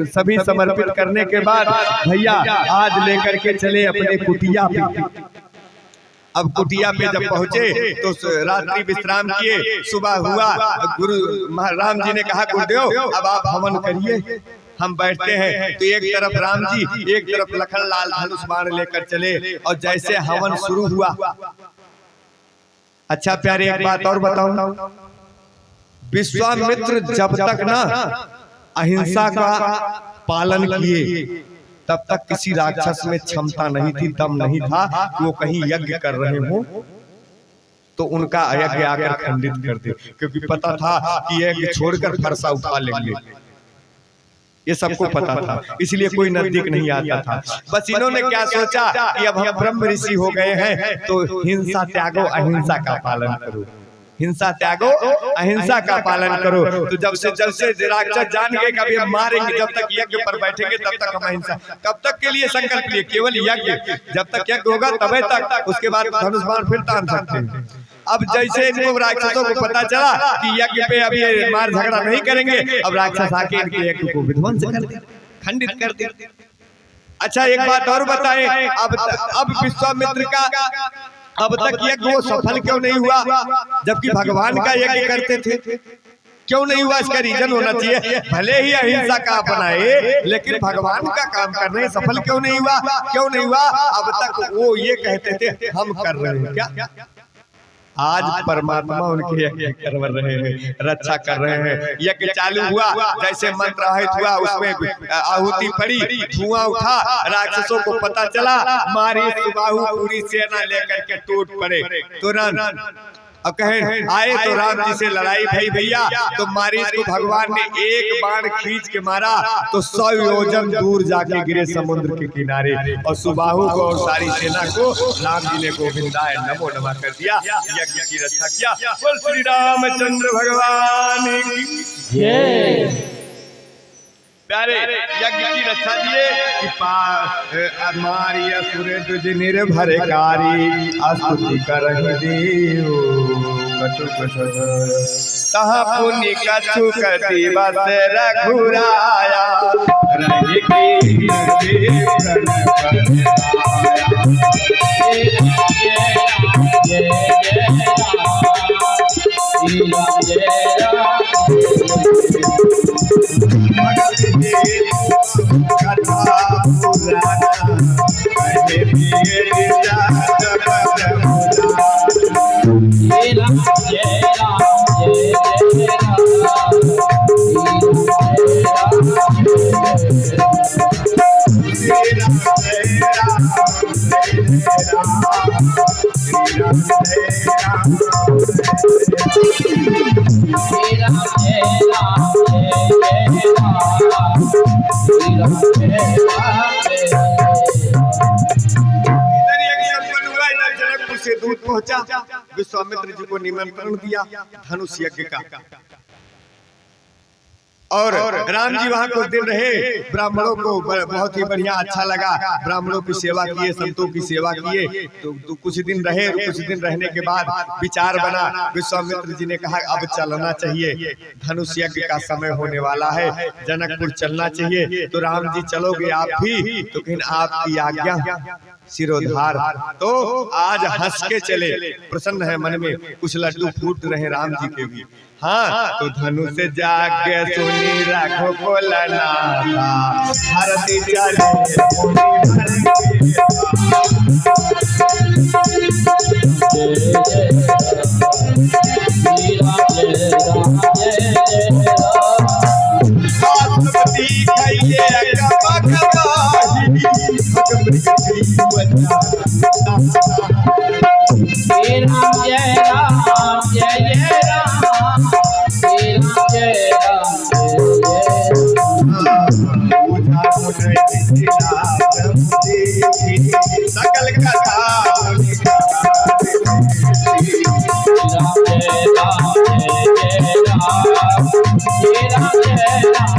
सभी समर्पित करने के बाद भैया आज लेकर के चले अपने कुटिया पे। अब कुटिया पे जब पहुंचे तो रात्रि विश्राम किए, सुबह हुआ, गुरु राम जी ने कहा गुरुदेव अब आप हवन करिए, हम बैठते हैं। तो एक तरफ राम जी, एक तरफ लखन लाल धनुष बाण लेकर चले और जैसे हवन शुरू हुआ। अच्छा प्यारे एक बात और बताऊं, विश्वामित्र जब तक ना अहिंसा का पालन किए तब तक किसी राक्षस में क्षमता नहीं थी, दम नहीं था कि वो कहीं यज्ञ कर रहे हो तो उनका यज्ञ आकर खंडित कर दे, क्योंकि पता था कि यज्ञ छोड़कर फरसा उठा लेंगे, ये सबको पता था, इसलिए कोई नजदीक नहीं आता था। बस इन्होंने क्या सोचा कि अब हम ब्रह्म ऋषि हो गए हैं तो हिंसा त्यागो अहिंसा का पालन करो, हिंसा त्यागो अहिंसा का पालन करो। तो जब से राक्षस जान गए कभी हम मारेंगे, जब तक यज्ञ पर बैठेंगे तब तक हम अहिंसा, कब तक के लिए संकल्प लिए, केवल यज्ञ, जब तक यज्ञ होगा तभी तक, उसके बाद धनुष बाण फिर तान सकते हैं। अब जैसे इनको राक्षसों को पता चला कि यज्ञ पे अब ये मार झगड़ा नहीं करेंगे, अब राक्षस आके इनके यज्ञ को विध्वंस कर दे, खंडित कर दे। अच्छा एक बात और बताएं, अब विश्वामित्र का अब तक यज्ञ वो सफल क्यों नहीं हुआ, जबकि भगवान का यज्ञ करते थे? क्यों नहीं हुआ? इसका रीजन होना चाहिए। भले ही अहिंसा का अपनाए लेकिन भगवान का काम करने सफल क्यों नहीं हुआ? क्यों नहीं हुआ? अब तक वो ये कहते थे हम कर रहे हैं क्या, आज परमात्मा उनके यज्ञ कर रहे हैं, रक्षा कर रहे हैं। यज्ञ चालू हुआ, जैसे मंत्र आहित हुआ, उसमें आहुति पड़ी, धुआं उठा, राक्षसों को पता चला, मारी सुबाहु पूरी सेना लेकर के टूट पड़े तुरंत। अब कहे आए तो राम जी से लड़ाई भई भैया, तो मारीच को भगवान ने एक बाण खींच के मारा तो 100 योजन दूर जाके गिरे समुद्र के किनारे, और सुबाहु को और सारी सेना को राम जी ने गोविंदाय नमो नमः कर दिया, यज्ञ की रक्षा किया। बोल श्री रामचंद्र भगवान की जय। प्यारे यज्ञ की रक्षा दिए कि मारी असुर तुझ निर्भरकारी, स्तुति करहि देव कछु कछु, तहाँ पुण्य कछु दिवस रघुराया, रहि की कथा पुराना कहे मेरे जात बदमुरा। जय राम जय राम जय जय राम श्री राम जय राम जय राम श्री राम जय राम श्री राम जय राम जय जय राम श्री राम जय राम इधर एक संपन्न हुआ, इधर जनकपुर से दूत पहुंचा, विश्वामित्र जी को निमंत्रण दिया धनुष यज्ञ का। और राम जी वहाँ कुछ दिन रहे, ब्राह्मणों को बहुत ही बढ़िया अच्छा लगा, ब्राह्मणों की सेवा किए, संतों की सेवा किए। तो कुछ दिन रहे, कुछ दिन रहने के बाद विचार बना, विश्वामित्र जी ने कहा अब चलना चाहिए, धनुष यज्ञ का समय होने वाला है, जनकपुर चलना चाहिए। तो राम जी चलोगे आप भी? तो कहीं आपकी आज्ञा सिरोधार। तो आज हंस के चले, प्रसन्न है मन में, कुछ लड्डू फूट रहे राम जी के भी। हाँ, तो धनुष जाके सुनी राखो कोलनाथा, भारती चले मुनि भर के बासुमती खइए कबकबाही, भगमृग जीवना। श्री राम जय राम जय जय राम श्री राम जय राम जय जय सकल कथा राम जय राम जय जय राम श्री राम जय राम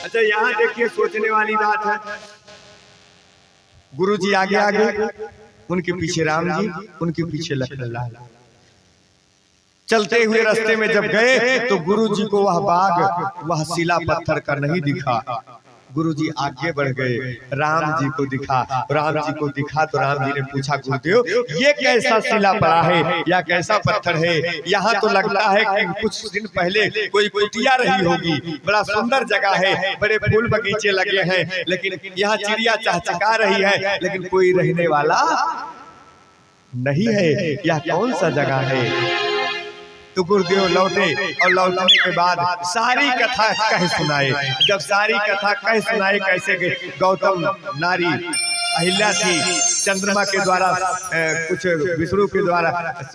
अच्छा, यहाँ देखिए सोचने वाली बात है। गुरु जी आगे आगे, उनके पीछे राम जी, उनके पीछे लखन लाल। चलते हुए रास्ते में जब गए तो गुरु जी को वह बाग, वह शिला पत्थर का नहीं दिखा। गुरु जी आगे बढ़ गए, राम जी को दिखा। राम जी को दिखा तो राम जी ने पूछा, गुरुदेव ये कैसा शिला पड़ा है या कैसा पत्थर है? यहाँ तो लगता है कि कुछ दिन पहले कोई कुटिया रही होगी, बड़ा सुंदर जगह है, बड़े फूल बगीचे लगे हैं, लेकिन यहाँ चिड़िया चहचहा रही है, लेकिन कोई रहने वाला नहीं है। यह कौन सा जगह है? तो गुरुदेव लौटे और लौटने के बाद सारी कथा कह सुनाए। जब सारी कथा कह सुनाए, कैसे गौतम नारी अहिल्या थी, चंद्रमा के द्वारा कुछ विष्णु के द्वारा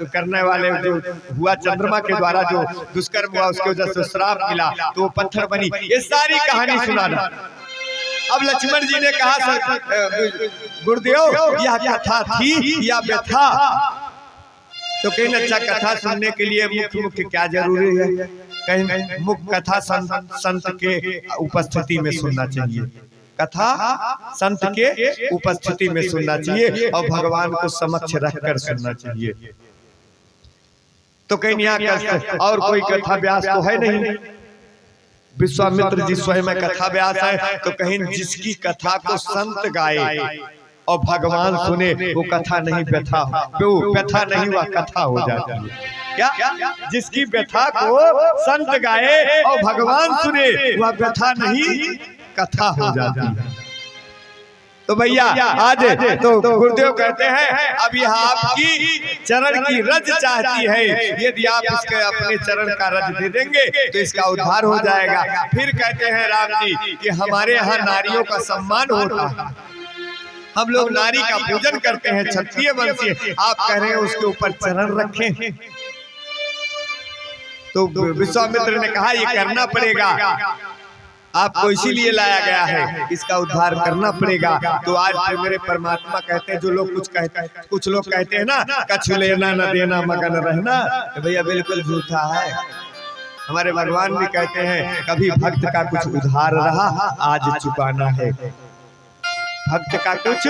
करने वाले जो हुआ, चंद्रमा के द्वारा जो दुष्कर्म हुआ, उसके वजह से श्राप मिला तो वो पत्थर बनी। ये सारी कहानी सुनाना। अब लक्ष्मण जी ने कहा, गुरुदेव यह कथा थी या व्यथा? तो कहीं अच्छा कथा सुनने के लिए मुख्य मुख्य क्या जरूरी है? कहीं मुख्य कथा संत के उपस्थिति में सुनना चाहिए, कथा संत के उपस्थिति में सुनना चाहिए और भगवान को समक्ष रखकर सुनना चाहिए। तो कहीं यहाँ और कोई कथा व्यास तो है नहीं, विश्वामित्र जी स्वयं कथा व्यास है। तो कहीं जिसकी कथा को संत गाए और भगवान सुने, वो कथा नहीं व्यथा, वो व्यथा नहीं हुआ कथा हो जाती है। क्या? जिसकी व्यथा को संत गाए और भगवान सुने, वह व्यथा नहीं कथा हो जाती है। तो भैया आज तो गुरुदेव कहते हैं, अब यह आपकी चरण की रज चाहती है, यदि आप इसके अपने चरण का रज दे देंगे तो इसका उद्धार हो जाएगा। फिर कहते हैं राम जी कि हमारे यहाँ नारियों का सम्मान होता है, हम लोग नारी का पूजन करते हैं, क्षत्रिय वंशीय, आप कह रहे हैं उसके ऊपर चरण रखें। तो विश्वामित्र ने कहा ये करना पड़ेगा। आपको इसीलिए लाया गया है, इसका उद्धार करना पड़ेगा। तो आज फिर मेरे परमात्मा कहते हैं, जो लोग कुछ लोग कहते हैं ना, कछु लेना न देना मगन रहना, तो भैया बिल्कुल झूठा है। हमारे भगवान भी कहते हैं कभी भक्त का कुछ उधार रहा आज चुकाना है, भक्त का कुछ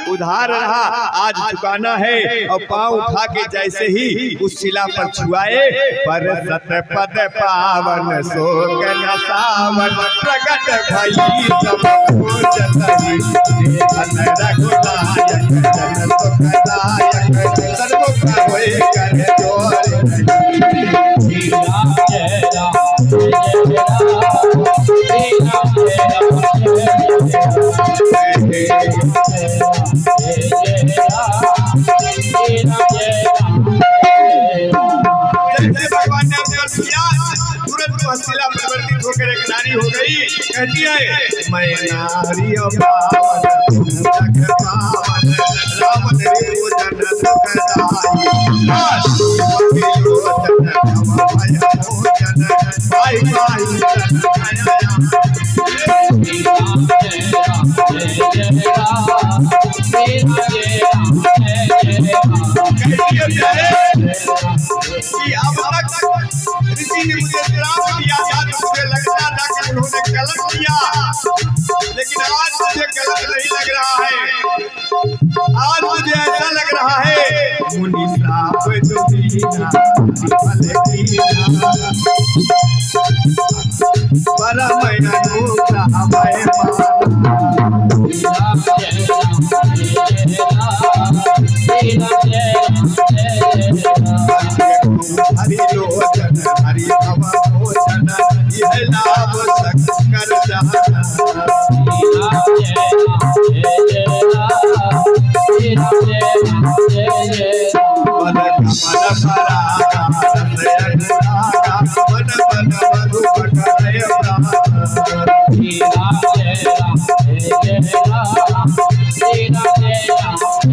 उधार रहा आज चुकाना है। और पांव उठा के जैसे ही उस शिला पर छुआए, पर सत पद पावन शोक न सावन, प्रगट भई सब खोजतहि, देखन रघुनायक जन सुखदायक, सर्वोपरि होय कर जोर। श्री राम जय राम जय राम, श्री राम जय राम जय जैसे भगवान ने अवसर दिया, तुरंत हस्तिला परिवर्तित होकर एक नारी हो गई। कहती है मैं नारी पावन जग पावन, राम ने भोजन सुखदाई, पाई पाई श्री राम जय राम जय राम, श्री राम जय राम जय राम। कि अब तक ऋषि ने मुझे श्राप दिया था, तो मुझे लगता था कि उन्होंने गलत किया, लेकिन आज मुझे गलत नहीं लग रहा है। आज मुझे ऐसा लग रहा है मुनि श्राप दुहीना फल कीना, परम अनूठा भय श्री राम जय राम जय राम, श्री राम जय राम जय राम। हरि लोचन हरि भव भोजन, यह लाभ शंकर जहान। श्री राम जय राम जय राम, श्री राम जय राम जय राम। मन कमल परागा रसय अनुरागा, मन मन मधुकर हृदय प्राण। श्री राम जय राम जय राम, श्री राम जय राम जय राम। सुर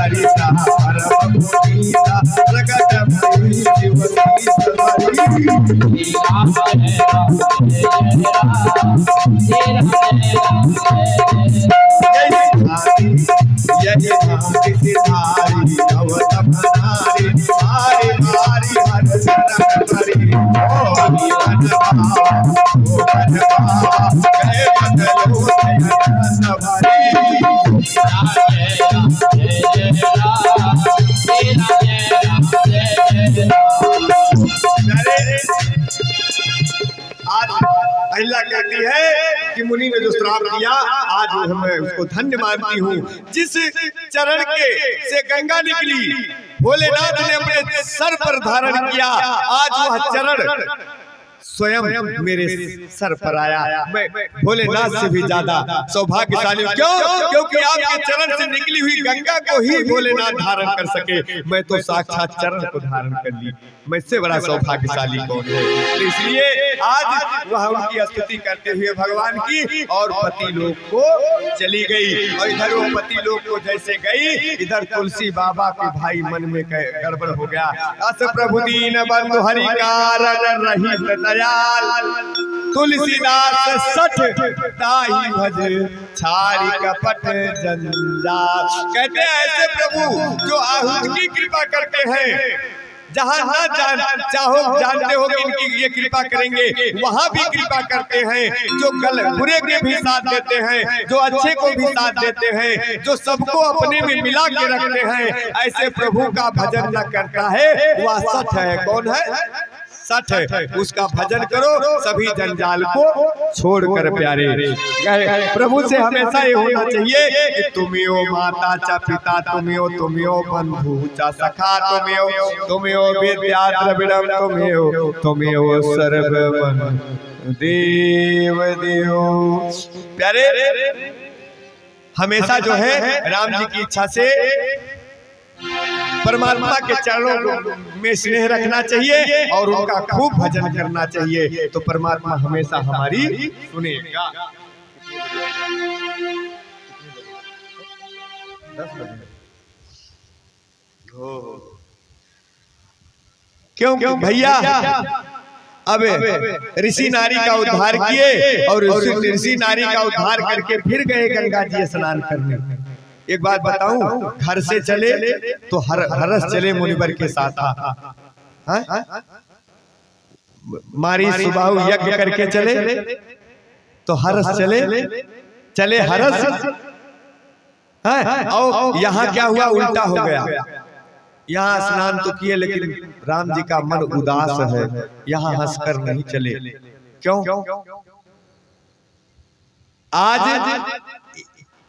सरिता परम पुनीता, प्रगट भई शिवसी सवारी। श्री राम जय राम जय राम, श्री राम जय राम जय राम। यही भांति सिधारी अवत भनारी, मारी मारी हर शरण करी। ओ निरन भावा ओ बन भावा, गए बदलो जयन भारी। श्री राम जय राम जय राम, श्री राम जय राम जय राम। आज अहिल्या कहती है कि मुनि ने जो श्राप दिया, आज मैं उसको धन्य मानती हूँ। जिस चरण के से गंगा निकली, भोलेनाथ ने अपने सर पर धारण किया, आज वह चरण स्वयं मेरे सर पर आया। मैं भोलेनाथ से भी ज्यादा सौभाग्यशाली हूँ। क्यों? क्योंकि आपके चरण से निकली हुई गंगा को ही भोलेनाथ धारण कर सके। मैं तो साक्षात चरण को धारण कर ली, मैं इससे बड़ा सौभाग्यशाली कौन है। तो इसलिए आज वह उनकी स्तुति करते हुए भगवान की, और पति लोग को चली गई। और इधर वो पति लोग को जैसे गई, इधर तुलसी बाबा के भाई मन में गड़बड़ हो गया। अस प्रभु दीन बंधु हरि कारण रहित दयाल, तुलसीदास सठ ताहि भज छाड़ी कपट जंजाल। कहते हैं ऐसे प्रभु जो आहुत की कृपा करते हैं, जहाँ ना चाहो जानते हो कि इनकी ये कृपा करेंगे, वहाँ भी कृपा करते हैं। जो बुरे के भी साथ देते हैं, जो अच्छे को भी साथ देते हैं, जो सबको अपने में मिला के रखते हैं, ऐसे प्रभु का भजन न करता है वह सठ है। कौन है? सठ है। उसका भजन करो, सभी जंजाल को छोड़कर प्यारे। प्रभु से हमेशा ये होना चाहिए कि तुमियो माता चा पिता, तुमियो तुमियो बंधु चा सखा, तुमियो विद्या द्रविड़म, तुमियो सर्वमन देव देव। प्यारे हमेशा जो है राम जी की इच्छा से परमात्मा के चरणों में स्नेह रखना चाहिए और उनका खूब भजन करना चाहिए, तो परमात्मा हमेशा हमारी सुनेगा। 10 बजे क्यों भैया अब ऋषि नारी का उद्धार किए और ऋषि नारी का उद्धार करके फिर गए गंगा जी स्नान करने। एक बात बताऊं, घर से चले तो हरस चले मुनिवर के साथ। मारी सुबाहु यज्ञ करके चले तो हरस चले हरस। और यहाँ क्या हुआ, उल्टा हो गया। यहाँ स्नान तो किए लेकिन राम जी का मन उदास है, यहाँ हंसकर नहीं चले। क्यों? आज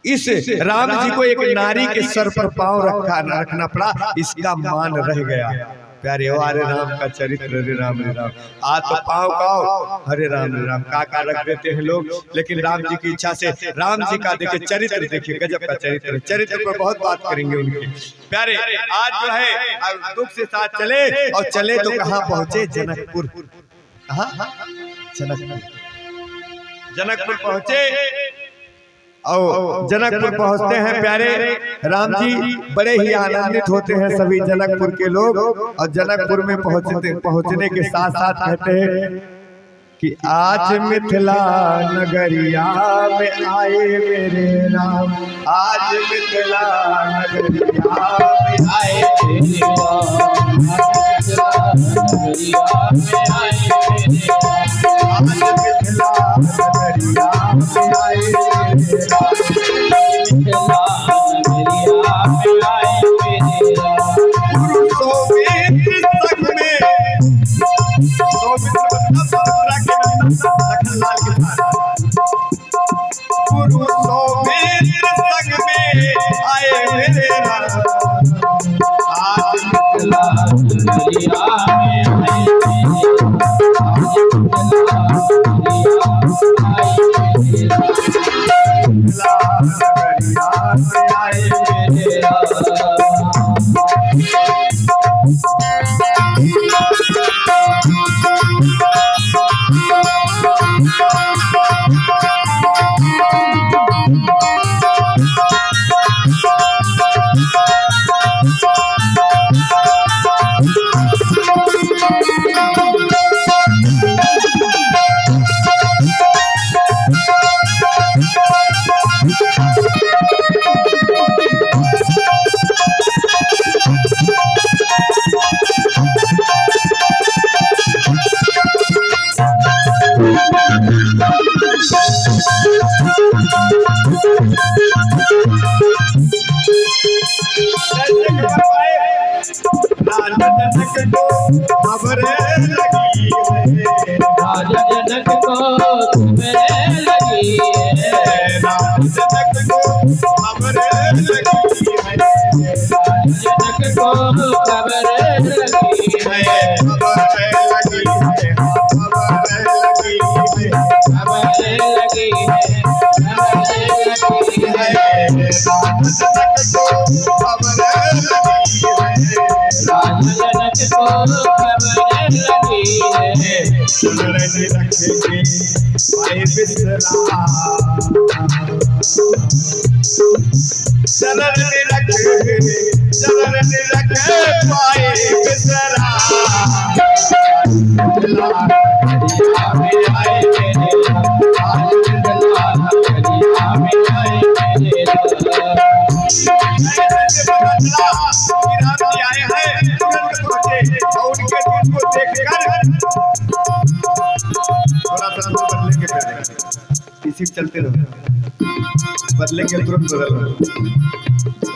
इस राम जी को एक नारी के सर पर पांव रखना पड़ा, इसका मान रह गया। प्यारे हरे राम का चरित्र, हरे राम आज तो पाँव का हरे राम काका रख देते हैं लोग, लेकिन राम जी की इच्छा से राम जी का देखिए चरित्र, देखिए गजब का चरित्र पर बहुत बात करेंगे उनके। प्यारे आज जो है दुख से साथ चले और चले तो कहाँ पहुंचे, जनकपुर। जनकपुर पहुंचे और जनकपुर पहुंचते हैं प्यारे राम जी बड़े ही आनंदित होते हैं सभी जनकपुर के लोग। और जनकपुर में पहुंचने के साथ साथ कहते हैं कि आज मिथिला नगरिया में आए मेरे राम, आज मिथिला नगरिया में आए मेरे राम, मिथिला नगरिया में आए मेरे राम, आज मिथिला नगरिया में आए मेरे राम, मिथिला नगरिया में आए मेरे राम। गुरु सोमित्र संग में, लखनलाल के साथ गुरु सोमित्र संग में आए मेरे राम, आज मिथिला नगरिया में आए मेरे राम, आज मिथिला नगरिया में आए मेरे राम, मिथिला नगरिया में आए मेरे राम। जनक को खबर लगी है, जनक को खबर लगी है, जनक को खबर लगी है, खबर लगी है, खबर लगी है, खबर लगी है, खबर लगी है, जनक को खबर लगी है, जनक को खबर लगी है। चरण रखेंगे पाए बिसरा, चरण रखे पाए बिसरा, मिथिला नगरिया में आए मेरे राम, आज मिथिला नगरिया में आए मेरे राम। राम जी आए हैं, तुरंत पहुंचे और उनके दूत को देखकर थोड़ा सा बदलेंगे, इसी चलते रहो, बदलेंगे तुरंत बदल।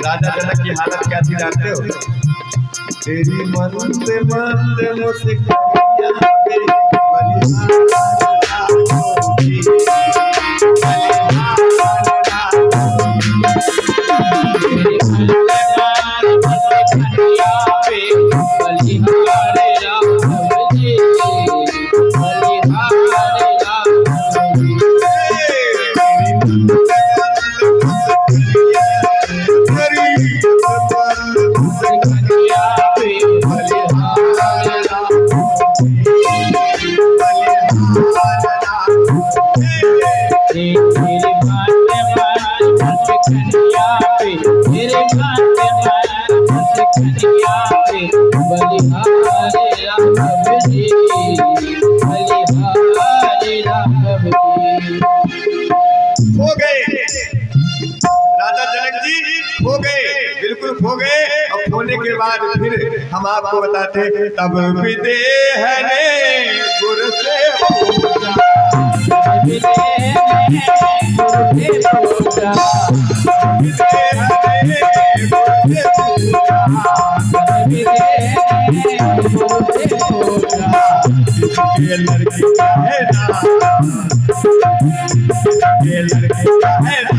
राजा जनक की हालत क्या थी जानते हो? तेरी मंद मंद मुस्कान मेरी बलिहारे राम जी खो गए, राजा जनक जी खो गए, बिल्कुल खो गए। और खोने के बाद फिर हम आपको बताते, तब विदेह ने गुर से पूछा, ये लड़की का है ना, ये लड़की का है ना,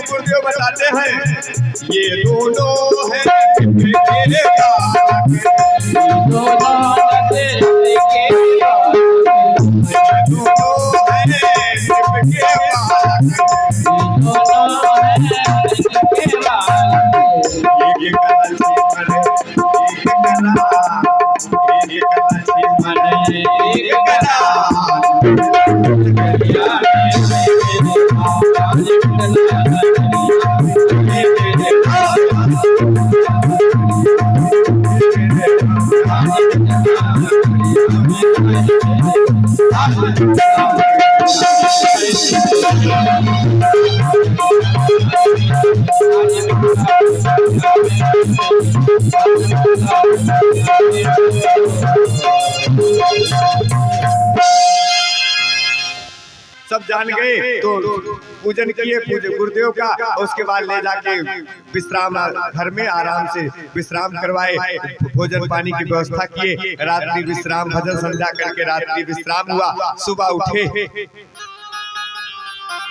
गुरुदेव बताते हैं ये दोनों है सब जान गए। तो पूजन किए गुरुदेव का, उसके बाद ले जाके विश्राम घर में आराम से विश्राम करवाए, भोजन पानी की व्यवस्था किए, रात्रि विश्राम भजन संध्या करके रात्रि विश्राम हुआ। सुबह उठे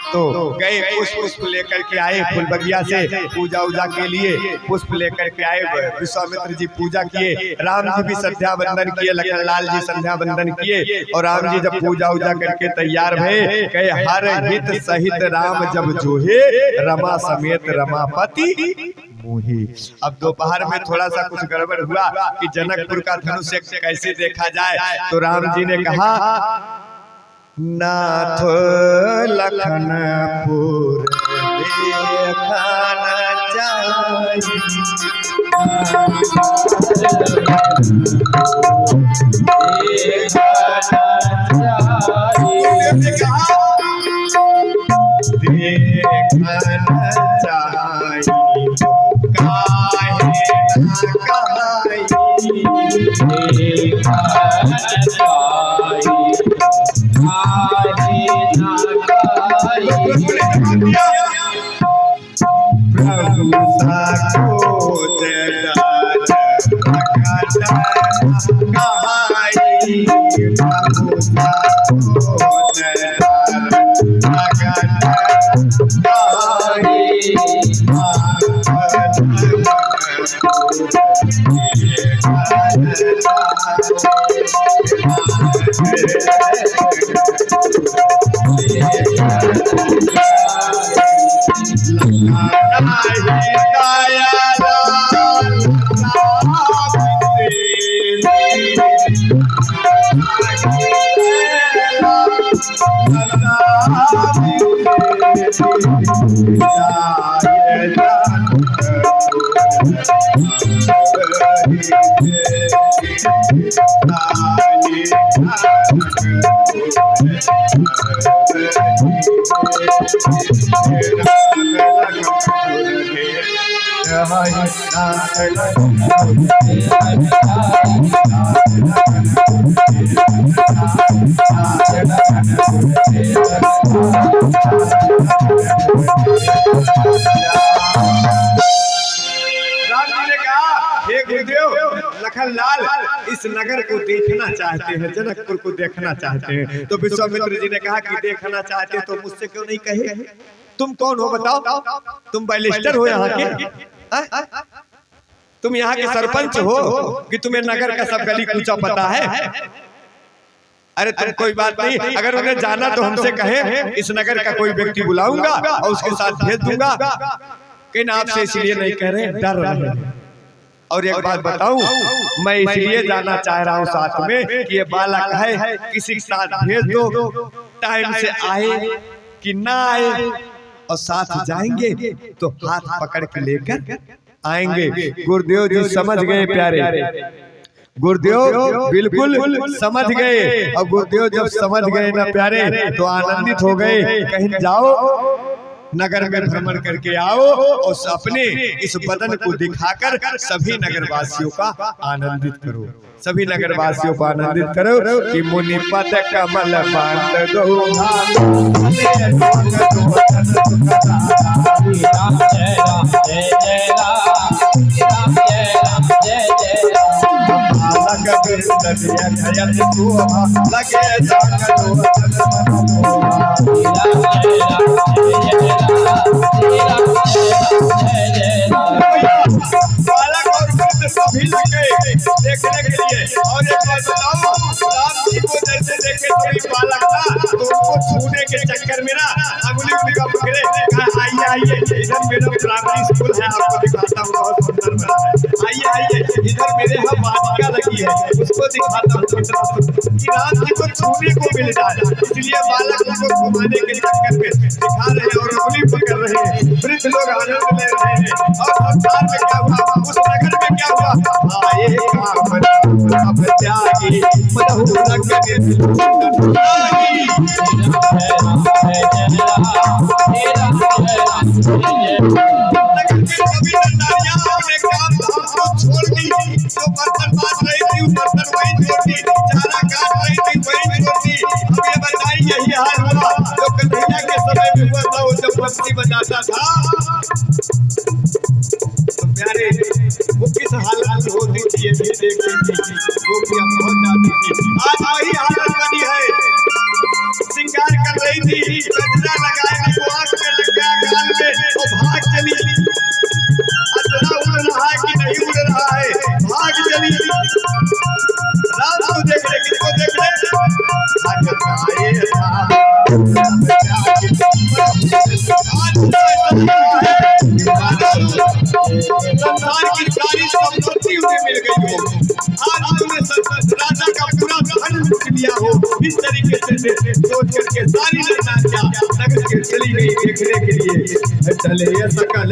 तो गए, पुष्प लेकर के आए, फूल बगिया से पूजा उजा के लिए पुष्प लेकर के आए। विश्वामित्र जी पूजा किए, राम जी भी संध्या बंदन किए, लखनलाल जी संध्या बंदन किए। और राम जी जब पूजा उजा करके तैयार भये, कहे हर हित सहित राम जब जोहे, रमा समेत रमापति मोही। अब दोपहर में थोड़ा सा कुछ गड़बड़ हुआ कि जनकपुर का धनुष कैसे देखा जाए। तो राम जी ने कहा नाथ लखनपुर देखना चाहिए, देखना चाहिए, काहे ना प्रभु साको जदार कहाई, प्रभु साको जदार लखनलाल इस नगर को देखना चाहते हैं, जनकपुर को देखना चाहते हैं। तो विश्वामित्र जी ने कहा कि देखना चाहते तो मुझसे क्यों नहीं कहे? तुम कौन हो बताओ? तुम बैरिस्टर हो यहाँ के? तुम यहाँ के सरपंच हो कि तुम्हें नगर का सब गली कूचा पता है? अरे तुम कोई बात नहीं, अगर उन्हें जाना तो हमसे कहे, इस नगर का कोई व्यक्ति बुलाऊंगा और उसके साथ भेज दूंगा। लेकिन आपसे इसलिए नहीं कह रहे, डर रहे। और एक बात बताऊं, मैं इसलिए जाना चाह रहा हूं साथ में कि ये बालक है, किसी के साथ भेज दो, टाइम से आए कि ना आए और साथ जाएंगे तो हाथ पकड़ के लेकर आएंगे। गुरुदेव जी समझ गए प्यारे, गुरुदेव बिल्कुल समझ गए। और गुरुदेव जब समझ गए ना प्यारे तो आनंदित हो गए। कहीं जाओ नगर में भ्रमण करके आओ और अपने इस बदन को दिखाकर सभी नगरवासियों का आनंदित करो, सभी नगरवासियों को आनंदित करो कि मुनि पद कमल बांध दो। राम जय राम जय जय राम, राम जय राम जय जय बालक और वृद्ध सभी लगे देखने के लिए। और एक बात बताओ, राम जी को जैसे देखे कोई बालक था तो उनको छूने के चक्कर में ना अंगुली पकड़े, आइए आइए इधर मेरा प्राइमरी स्कूल है, आपको दिखाता हूँ, बहुत सुंदर बना है, आइए आइए इधर मेरे यहाँ वाटिका लगी है, उसको दिखाता हूँ। कि राम जी को छूने को मिल जाए, इसलिए बालक को घुमाने के चक्कर में दिखा रहे हैं और अंगुली पकड़ रहे हैं। वृद्ध लोग आनंद ले रहे हैं। और संसार में क्या हुआ, उस नगर में क्या हुआ, आए काम त्यागी मनहु लगने छोड़ दी, जो बर्तन बांध रही थी बर्तन वही छोड़ दी, चारा काट रही थी वही छोड़ दी। अब ये बताइए यही हाल हुआ जो कन्हैया के समय में हुआ था, वो जब बंसी बजाता था तो प्यारे वो किस हालत में होती थी ये भी देखती थी, वो भी अब पहुंच जाती थी। आज वही हालत बनी है, श्रृंगार कर रही थी, गजरा लगाया, आंख में लग गया, गाल में, और भाग चली। अतरा उड़ रहा है कि नहीं उड़ रहा है, भाग चली। राम को देख रहे, किसको देख रहे, संसार की सारी संपत्ति उन्हें मिल गई हो, आज उन्होंने राजा का पूरा धन लूट लिया हो। इस तरीके से सोच करके सारी नारियां नगर के चली गई देखने के लिए। चले सकल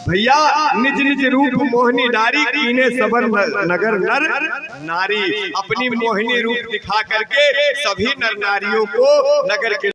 भैया निज निज रूप मोहिनी नारी, कीने सबर नगर नर नारी। अपनी मोहिनी रूप दिखा करके सभी नर नारियों को नगर के